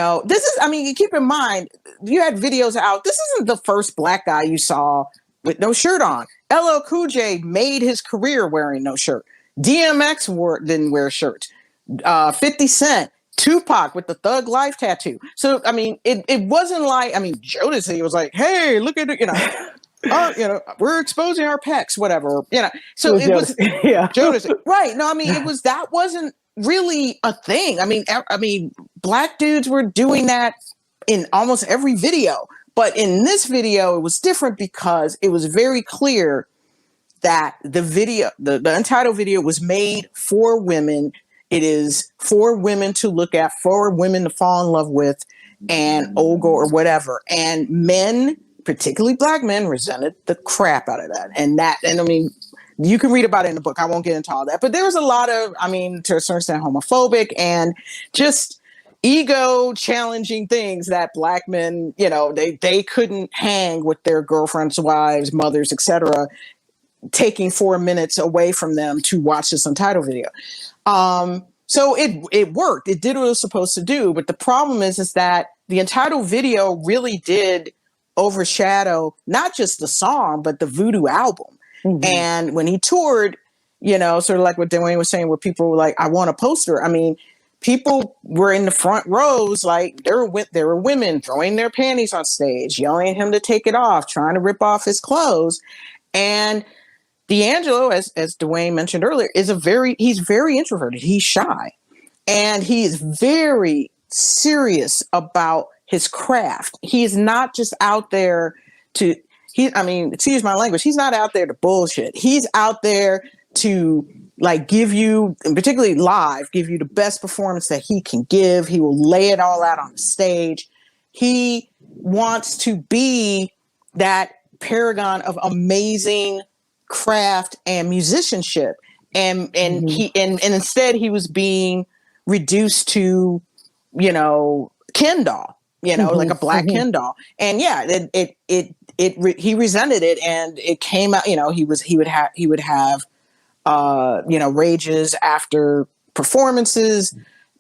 keep in mind, you had videos out. This isn't the first Black guy you saw with no shirt on. LL Cool J made his career wearing no shirt. DMX didn't wear shirts. 50 Cent, Tupac with the Thug Life tattoo. So, I mean, it wasn't like, Jodeci was like, hey, look at it, we're exposing our pecs, whatever, So it was Jodeci. Right. No, that wasn't really a thing. I mean, Black dudes were doing that in almost every video. But in this video, it was different because it was very clear that the video, the Untitled video was made for women. It is for women to look at, for women to fall in love with and ogle or whatever. And men, particularly Black men, resented the crap out of that. And you can read about it in the book. I won't get into all that. But there was a lot of, to a certain extent, homophobic and just ego challenging things that Black men, they couldn't hang with their girlfriends, wives, mothers, etc., taking 4 minutes away from them to watch this Untitled video. So it worked. It did what it was supposed to do. But the problem is that the Untitled video really did overshadow not just the song, but the Voodoo album. And when he toured, sort of like what Dewaney was saying, where people were like, I want a poster. People were in the front rows, like there were women throwing their panties on stage, yelling at him to take it off, trying to rip off his clothes. And D'Angelo, as Duane mentioned earlier, he's very introverted. He's shy. And he's very serious about his craft. He is not just out there excuse my language, he's not out there to bullshit. He's out there to like give you, and particularly live, give you the best performance that he can give. He will lay it all out on the stage. He wants to be that paragon of amazing craft and musicianship. And instead he was being reduced to, Ken doll, like a black Ken doll. And yeah, he resented it, and it came out, he would have rages after performances.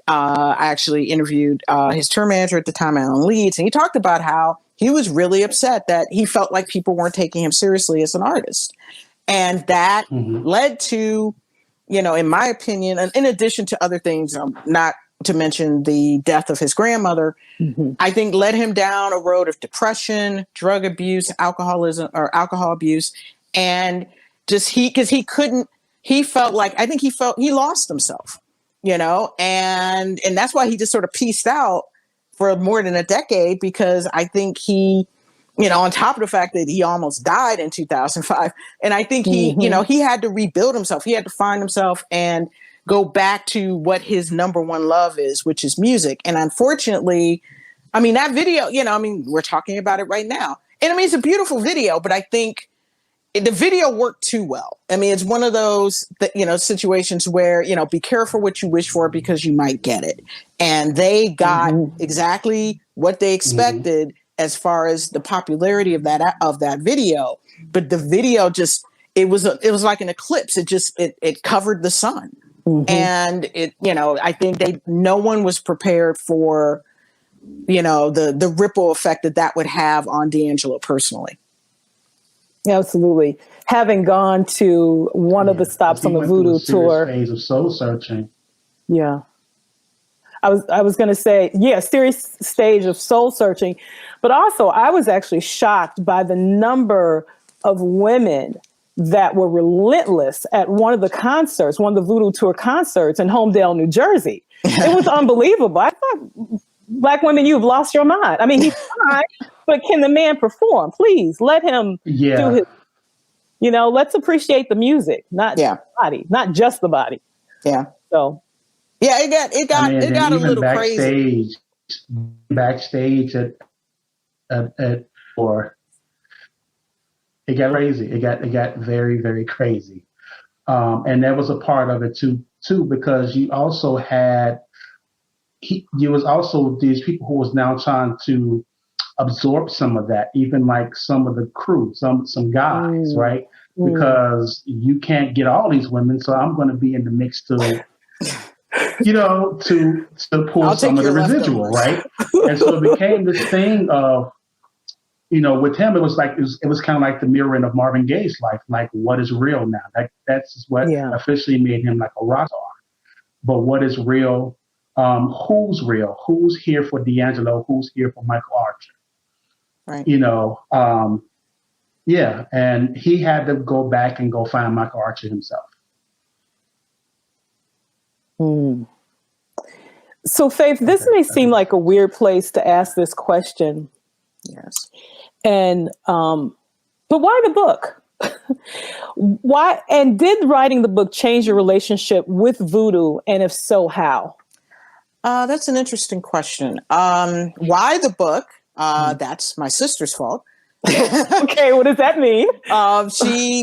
I actually interviewed his tour manager at the time, Alan Leeds, and he talked about how he was really upset that he felt like people weren't taking him seriously as an artist. And that led to, in my opinion, and in addition to other things, not to mention the death of his grandmother, I think led him down a road of depression, drug abuse, alcohol abuse. And just he felt like, he lost himself, and that's why he just sort of pieced out for more than a decade, because I think he, on top of the fact that he almost died in 2005. And I think he, he had to rebuild himself. He had to find himself and go back to what his number one love is, which is music. And unfortunately, that video, we're talking about it right now. And it's a beautiful video, but I think the video worked too well. It's one of those, situations where, be careful what you wish for, because you might get it. And they got exactly what they expected as far as the popularity of that video. But the video just, it was like an eclipse. It covered the sun. And I think no one was prepared for, the ripple effect that would have on D'Angelo personally. Absolutely. Having gone to one of the stops on the Voodoo tour. Phase of soul searching. Yeah. I was going to say, serious stage of soul searching. But also, I was actually shocked by the number of women that were relentless at one of the Voodoo tour concerts in Homedale, New Jersey. It was unbelievable. I thought, Black women, you've lost your mind. He's fine, but can the man perform? Please let him do his, let's appreciate the music, not the body, not just the body. Yeah. So. Yeah, it got a little crazy. Backstage or it got crazy. It got very, very crazy. And that was a part of it too, because you also had was also these people who was now trying to absorb some of that, even like some of the crew, some guys, right? Because you can't get all these women, so I'm going to be in the mix to pull some of the residual, right? And so it became this thing of, with him, it was kind of like the mirroring of Marvin Gaye's life, like what is real now? That's what officially made him like a rock star. But what is real? Who's real? Who's here for D'Angelo? Who's here for Michael Archer? Right. And he had to go back and go find Michael Archer himself. So, Faith, this may seem like a weird place to ask this question. Yes. And, but why the book? Why? And did writing the book change your relationship with Voodoo? And if so, how? That's an interesting question. Why the book? That's my sister's fault. Okay, what does that mean?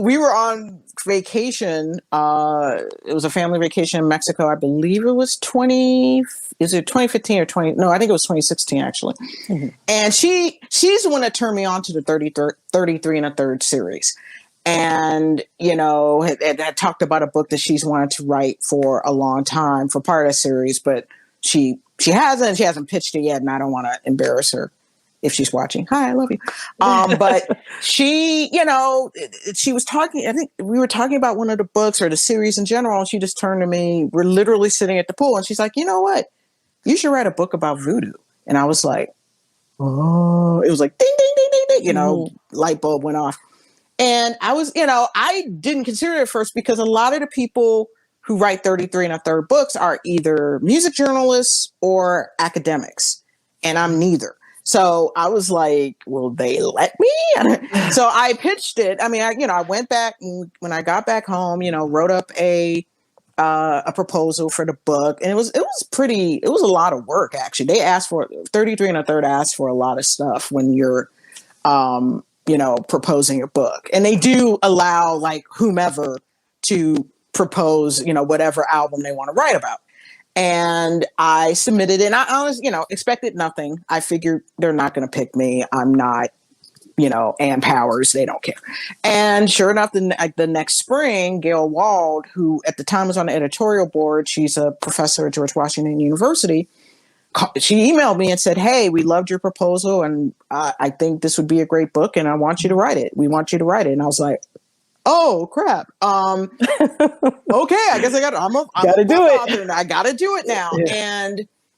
We were on vacation. It was a family vacation in Mexico. I believe it was 2015 or 20? No, I think it was 2016 actually. And she's the one that turned me on to the 33 and a third series. And, had talked about a book that she's wanted to write for a long time for part of that series, but she hasn't pitched it yet, and I don't want to embarrass her if she's watching. Hi, I love you. But she was talking, I think we were talking about one of the books or the series in general, and she just turned to me. We're literally sitting at the pool, and she's like, you know what? You should write a book about voodoo. And I was like, oh, it was like ding, ding, ding, ding, ding, light bulb went off. And I was, I didn't consider it at first because a lot of the people who write 33 and a third books are either music journalists or academics. And I'm neither. So I was like, will they let me? So I pitched it. I mean, I went back, and when I got back home, wrote up a proposal for the book, and it was a lot of work, actually. They asked for 33 and a third asked for a lot of stuff when you're proposing a book, and they do allow like whomever to propose whatever album they want to write about. And I submitted it, and I honestly expected nothing. I figured they're not going to pick me. I'm not Ann Powers, they don't care. And sure enough, the next spring, Gail Wald, who at the time was on the editorial board, she's a professor at George Washington University, she emailed me and said, "Hey, we loved your proposal, and I think this would be a great book, and I want you to write it. We want you to write it." And I was like, "Oh crap! Okay, I guess I'm gotta do it. Author, and I gotta do it now."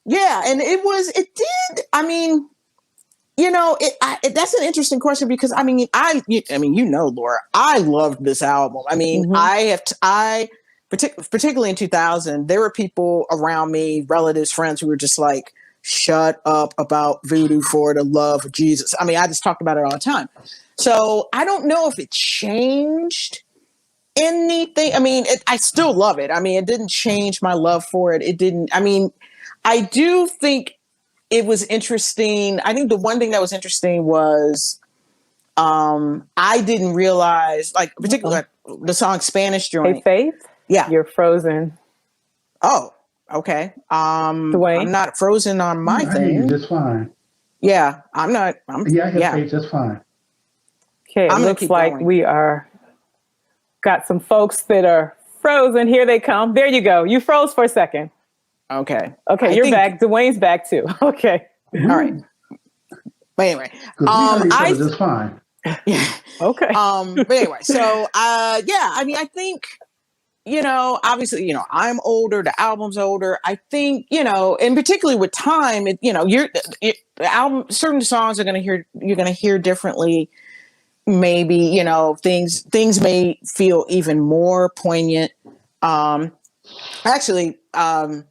Yeah. And it did. I mean, that's an interesting question, because Laura, I loved this album. I mean, particularly in 2000, there were people around me, relatives, friends, who were just like, "Shut up about Voodoo, for the love of Jesus." I mean, I just talked about it all the time. So I don't know if it changed anything. I mean, I still love it. I mean, it didn't change my love for it. It didn't. I mean, I do think it was interesting. I think the one thing that was interesting was I didn't realize, like, particularly the song Spanish Joint. Hey, Faith? Yeah. You're frozen. Oh, okay. Duane? I'm not frozen on my thing. Just fine. Yeah, I'm not. I hear Faith just fine. Okay, it looks like going. We got some folks that are frozen. Here they come. There you go. You froze for a second. Okay. Okay, you're back. Duane's back too. Okay. All right. But anyway, I just fine. Yeah. Okay. But anyway, so I mean, I think, obviously, I'm older, the album's older. I think, and particularly with time, the album, certain songs you're gonna hear differently. Maybe, things may feel even more poignant. Actually, I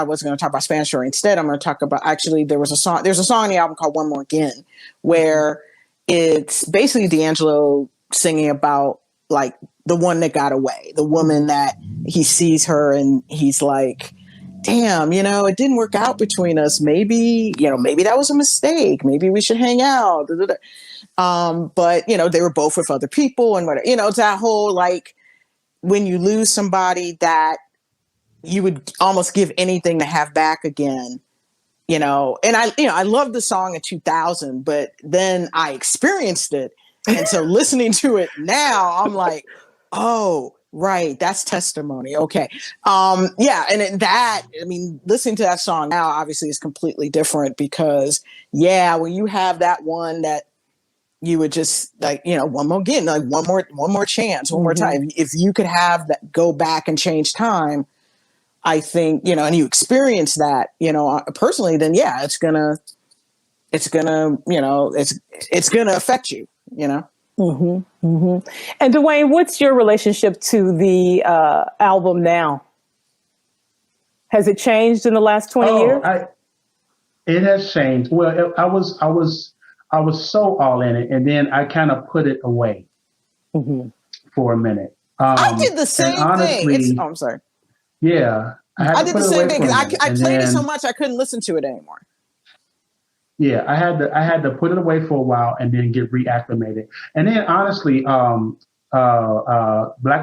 wasn't going to talk about Spanish Story. Instead, I'm going to talk about, actually, there's a song on the album called One More Again, where it's basically D'Angelo singing about like the one that got away, the woman that he sees her and he's like, damn, it didn't work out between us. Maybe that was a mistake. Maybe we should hang out. But, they were both with other people and whatever, it's that whole, like, when you lose somebody that you would almost give anything to have back again, and I loved the song in 2000, but then I experienced it. And so listening to it now, I'm like, oh, right. That's testimony. Okay. And listening to that song now obviously is completely different, because when you have that one that you would just like, one more again, like one more chance, one more time. If you could have that, go back and change time, I think, and you experience that, personally, then it's gonna affect you, And Duane, what's your relationship to the album now? Has it changed in the last 20 years? It has changed. Well, I was so all in it, and then I kind of put it away for a minute. I did the same thing. I'm sorry. Yeah, I did the same thing, because I played it so much I couldn't listen to it anymore. Yeah, I had to put it away for a while and then get reacclimated. And then honestly, Black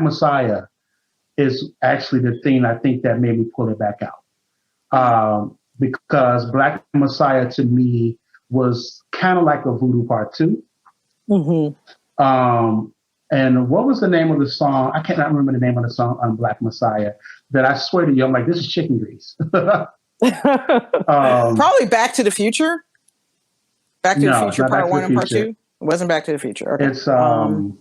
Messiah is actually the thing I think that made me pull it back out. Because Black Messiah to me was kind of like a Voodoo Part 2. And what was the name of the song? I cannot remember the name of the song on Black Messiah, that I swear to you, I'm like, this is chicken grease. Probably Back to the Future. Back to the Future Part 1 and Part 2. It wasn't Back to the Future. Okay. It's and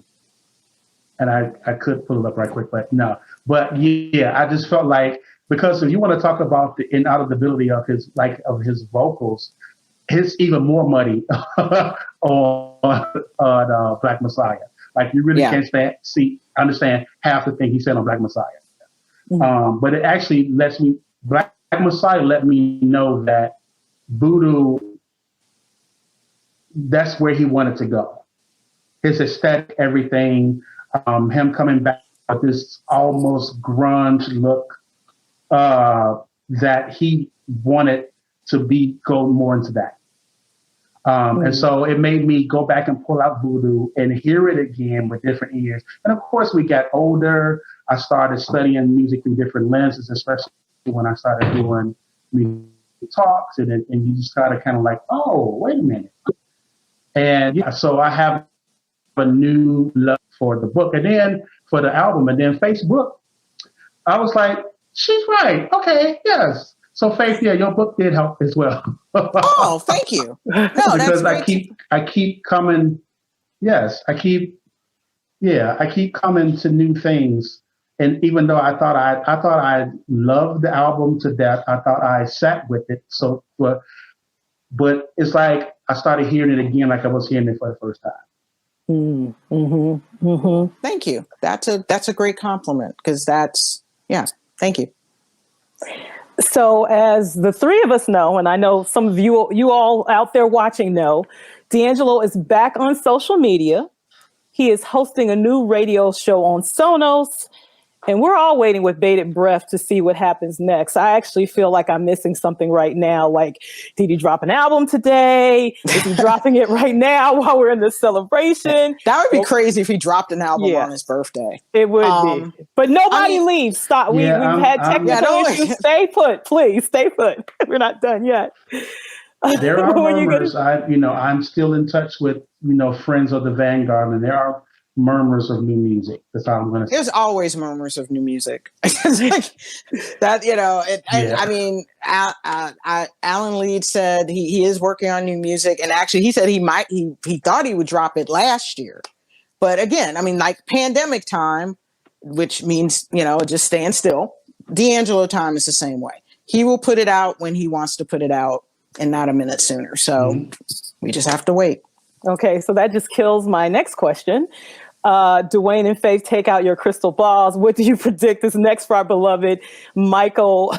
I could pull it up right quick, but no. But I just felt like, because if you want to talk about the inaudibility of his vocals, it's even more muddy on Black Messiah. Like, you really can't understand half the thing he said on Black Messiah. But it actually Black Messiah let me know that Voodoo that's where he wanted to go. His aesthetic, everything, him coming back with this almost grunge look that he wanted to go more into that. And so it made me go back and pull out Voodoo and hear it again with different ears. And of course, we got older. I started studying music through different lenses, especially when I started doing music talks. And you just gotta kind of like, oh, wait a minute. And yeah, so I have a new love for the book. And then for the album, and then Facebook, I was like, she's right. Okay, yes. So Faith, yeah, your book did help as well. Oh, thank you. No, because that's great. I keep coming. Yes, I keep coming to new things. And even though I thought I loved the album to death, I thought I sat with it. So, but it's like I started hearing it again, like I was hearing it for the first time. Thank you. That's a great compliment, because thank you. So as the three of us know, and I know some of you all out there watching know, D'Angelo is back on social media. He is hosting a new radio show on Sonos, and we're all waiting with bated breath to see what happens next. I actually feel like I'm missing something right now. Like, did he drop an album today? Is he dropping it right now while we're in this celebration? That would be crazy if he dropped an album on his birthday. It would be. But nobody leaves. Stop. We've had technical issues. Stay put, please. Stay put. We're not done yet. There are murmurs. I'm still in touch with, friends of the Vanguard, and there are murmurs of new music. That's all I'm going to say. There's always murmurs of new music. That, I mean, Alan Leeds said he is working on new music. And actually he said he thought he would drop it last year. But again, I mean, like pandemic time, which means, just staying still. D'Angelo time is the same way. He will put it out when he wants to put it out and not a minute sooner. So we just have to wait. Okay, so that just kills my next question. Duane and Faith, take out your crystal balls. What do you predict is next for our beloved Michael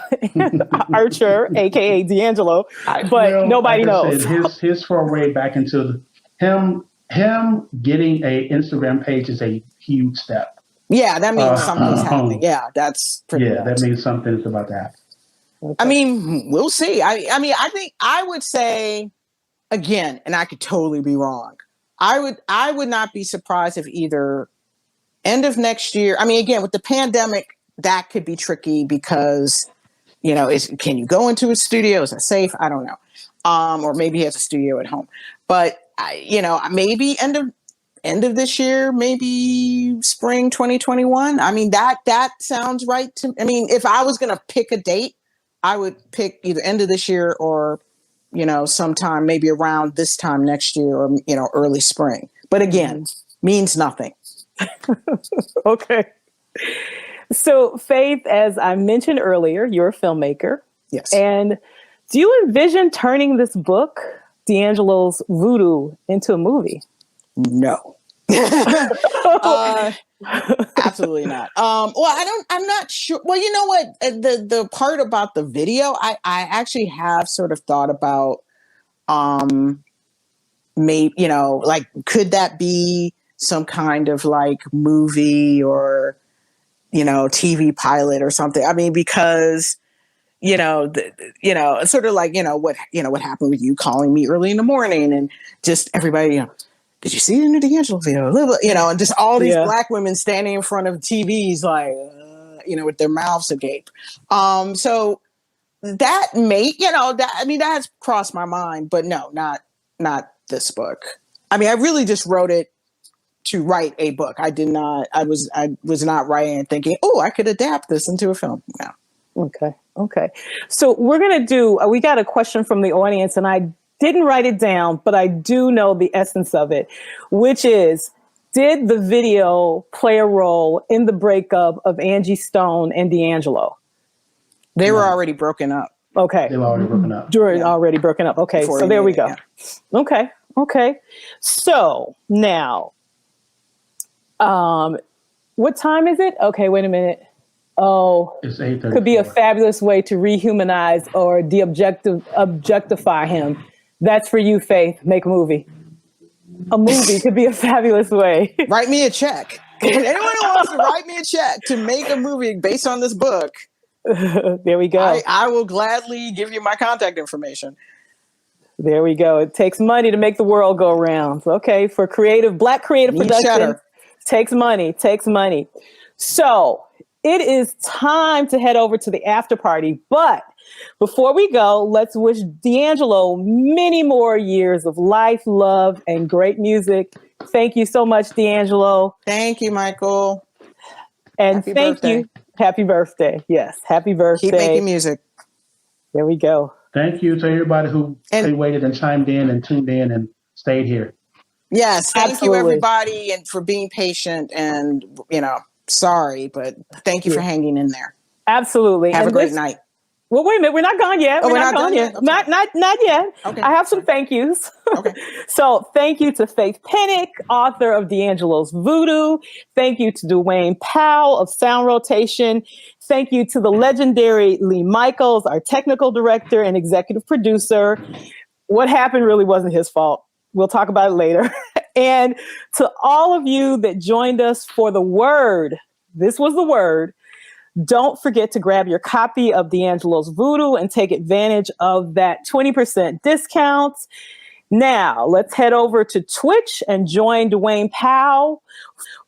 Archer, aka D'Angelo? But nobody knows. His foray back into him getting a Instagram page is a huge step. Yeah, that means something's happening. Yeah, that's pretty. Yeah, that means something's about to happen. Okay. I mean, we'll see. I mean, I think I would say, again, and I could totally be wrong, I would not be surprised if either end of next year. I mean, again, with the pandemic, that could be tricky because, can you go into a studio? Is it safe? I don't know. Or maybe he has a studio at home. But maybe end of this year, maybe spring 2021. I mean, that sounds right to me. I mean, if I was going to pick a date, I would pick either end of this year or sometime maybe around this time next year or, early spring. But again, means nothing. Okay. So Faith, as I mentioned earlier, you're a filmmaker. Yes. And do you envision turning this book, D'Angelo's Voodoo, into a movie? No. Absolutely not. I'm not sure. Well, you know what? The part about the video, I actually have sort of thought about, maybe, like, could that be some kind of like movie or, TV pilot or something? I mean, because, it's sort of like, what happened with you calling me early in the morning and just everybody, did you see the new D'Angelo video? And just all these black women standing in front of TVs, like, with their mouths agape. So that may, that has crossed my mind, but no, not this book. I mean, I really just wrote it to write a book. I was not writing and thinking, oh, I could adapt this into a film. No. Okay. So we're going to we got a question from the audience, and I didn't write it down, but I do know the essence of it, which is, did the video play a role in the breakup of Angie Stone and D'Angelo? They were already broken up. Okay. They were already broken up. Already broken up. Okay. So there we go. Yeah. Okay. So now, what time is it? Okay, wait a minute. Oh, it's 8:34. Could be a fabulous way to rehumanize or objectify him. That's for you, Faith. Make a movie. A movie could be a fabulous way. Write me a check. Anyone who wants to write me a check to make a movie based on this book, there we go. I will gladly give you my contact information. There we go. It takes money to make the world go round. Okay, for Black creative production, takes money. So it is time to head over to the after party. But before we go, let's wish D'Angelo many more years of life, love, and great music. Thank you so much, D'Angelo. Thank you, Michael. And thank you. Happy birthday. Yes, happy birthday. Keep making music. There we go. Thank you to everybody who waited and chimed in and tuned in and stayed here. Yes, thank you, everybody, and for being patient. And, sorry, but thank you for hanging in there. Absolutely. Have a great night. Well, wait a minute. We're not gone yet. Oh, we're not gone yet? Okay. Not yet. Okay. I have some thank yous. Okay. So thank you to Faith Pennick, author of D'Angelo's Voodoo. Thank you to Duane Powell of Soundrotation. Thank you to the legendary Lee Michaels, our technical director and executive producer. What happened really wasn't his fault. We'll talk about it later. And to all of you that joined us for the word, this was the word. Don't forget to grab your copy of D'Angelo's Voodoo and take advantage of that 20% discount. Now, let's head over to Twitch and join Duane Powell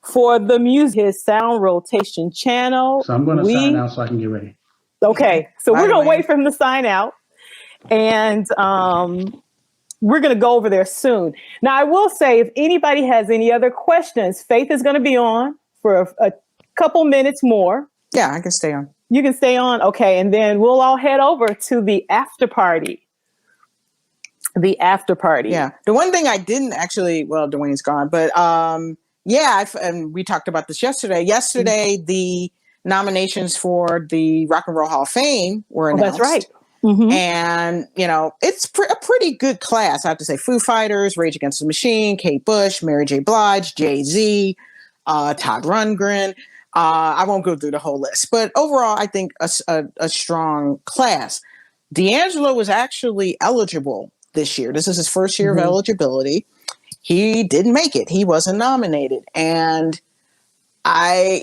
for the music, his Soundrotation channel. So I'm going to sign out so I can get ready. Okay, so we're going to wait for him to sign out. And we're going to go over there soon. Now, I will say, if anybody has any other questions, Faith is going to be on for a couple minutes more. Yeah, I can stay on. You can stay on? Okay. And then we'll all head over to the after party. The after party. Yeah. The one thing I didn't actually, well, Dwayne's gone, but and we talked about this yesterday. Yesterday, the nominations for the Rock and Roll Hall of Fame were announced. That's right. Mm-hmm. And, it's a pretty good class. I have to say, Foo Fighters, Rage Against the Machine, Kate Bush, Mary J. Blige, Jay-Z, Todd Rundgren. I won't go through the whole list, but overall, I think a strong class. D'Angelo was actually eligible this year. This is his first year of eligibility. He didn't make it. He wasn't nominated. And I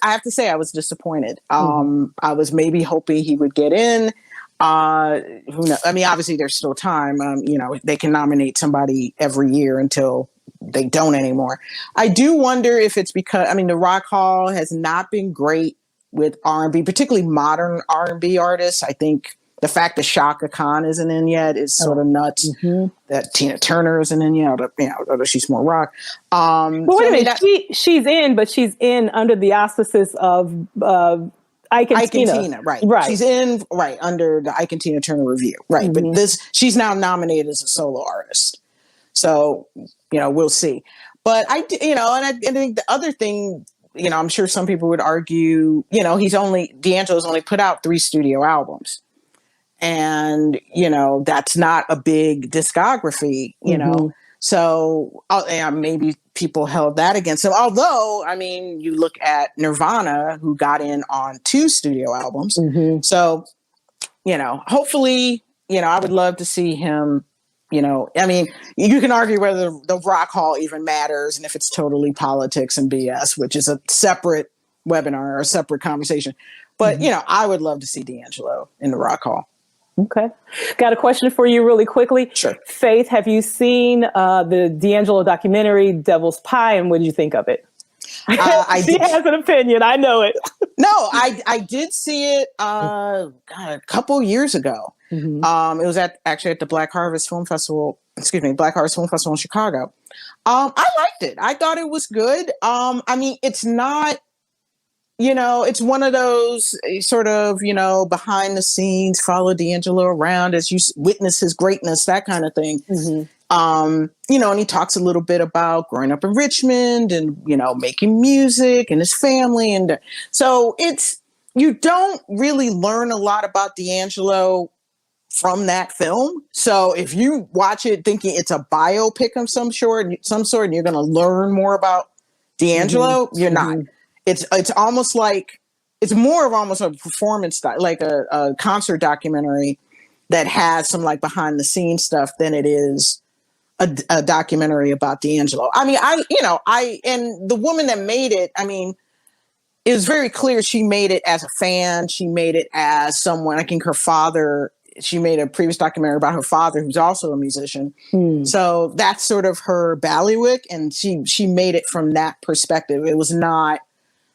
have to say I was disappointed. I was maybe hoping he would get in. Who knows? I mean, obviously there's still time. They can nominate somebody every year until they don't anymore. I do wonder if it's because, the Rock Hall has not been great with R&B, particularly modern R&B artists. I think the fact that Shaka Khan isn't in yet is sort of nuts. That Tina Turner isn't in yet, although she's more rock. Well, wait a minute. She's in, but she's in under the auspices of Ike and Tina. Right. She's in under the Ike and Tina Turner review. Right. But she's now nominated as a solo artist. So, we'll see. But I think the other thing, I'm sure some people would argue, D'Angelo's only put out 3 studio albums. And, that's not a big discography, So maybe people held that against him. Although, you look at Nirvana, who got in on 2 studio albums. So, hopefully, I would love to see him. You can argue whether the Rock Hall even matters and if it's totally politics and BS, which is a separate webinar or a separate conversation. But, I would love to see D'Angelo in the Rock Hall. Okay. Got a question for you really quickly. Sure. Faith, have you seen the D'Angelo documentary, Devil's Pie, and what did you think of it? She has an opinion. I know it. No, I did see it a couple years ago. It was actually at the Black Harvest Film Festival in Chicago. I liked it. I thought it was good. It's not, it's one of those sort of, behind the scenes, follow D'Angelo around as you witness his greatness, that kind of thing. And he talks a little bit about growing up in Richmond and, making music and his family. And so you don't really learn a lot about D'Angelo from that film. So if you watch it thinking it's a biopic of some sort, and you're going to learn more about D'Angelo, you're not. It's almost like, it's more of almost a performance style, like a concert documentary that has some like behind the scenes stuff than it is a documentary about D'Angelo. I mean, and the woman that made it, I mean, it was very clear she made it as a fan. She made it as someone, I think her father, she made a previous documentary about her father, who's also a musician. So that's sort of her ballywick. And she made it from that perspective. It was not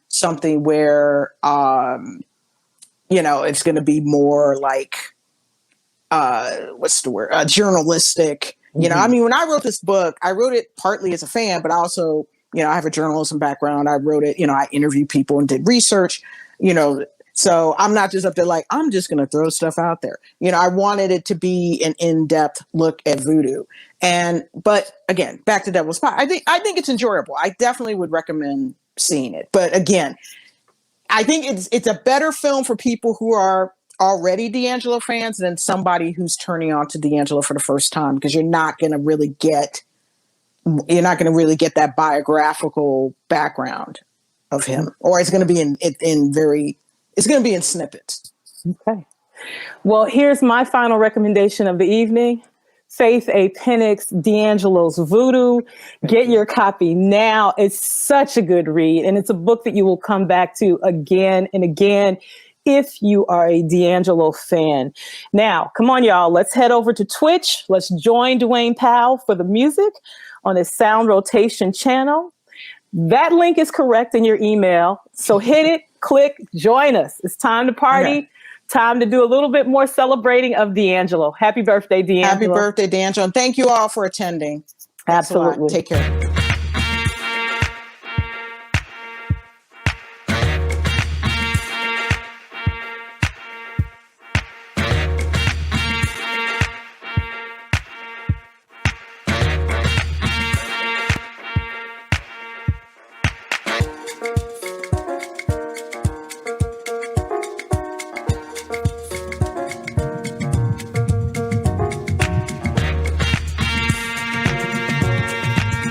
something where, it's going to be more like, what's the word? Journalistic. I mean, when I wrote this book, I wrote it partly as a fan, but also, I have a journalism background. I wrote it, I interviewed people and did research, so I'm not just up there like, I'm just going to throw stuff out there. I wanted it to be an in-depth look at Voodoo. But again, back to Devil's Pot. I think it's enjoyable. I definitely would recommend seeing it. But again, I think it's a better film for people who are already D'Angelo fans than somebody who's turning on to D'Angelo for the first time, because you're not going to really get that biographical background of him, or it's going to be in snippets. Okay. Well, here's my final recommendation of the evening. Faith A. Pennick's D'Angelo's Voodoo. Get your copy now. It's such a good read, and it's a book that you will come back to again and again if you are a D'Angelo fan. Now, come on, y'all. Let's head over to Twitch. Let's join Duane Powell for the music on his Soundrotation channel. That link is correct in your email. So hit it, click, join us. It's time to party. Okay. Time to do a little bit more celebrating of D'Angelo. Happy birthday, D'Angelo. Happy birthday, D'Angelo. And thank you all for attending. Absolutely. Take care.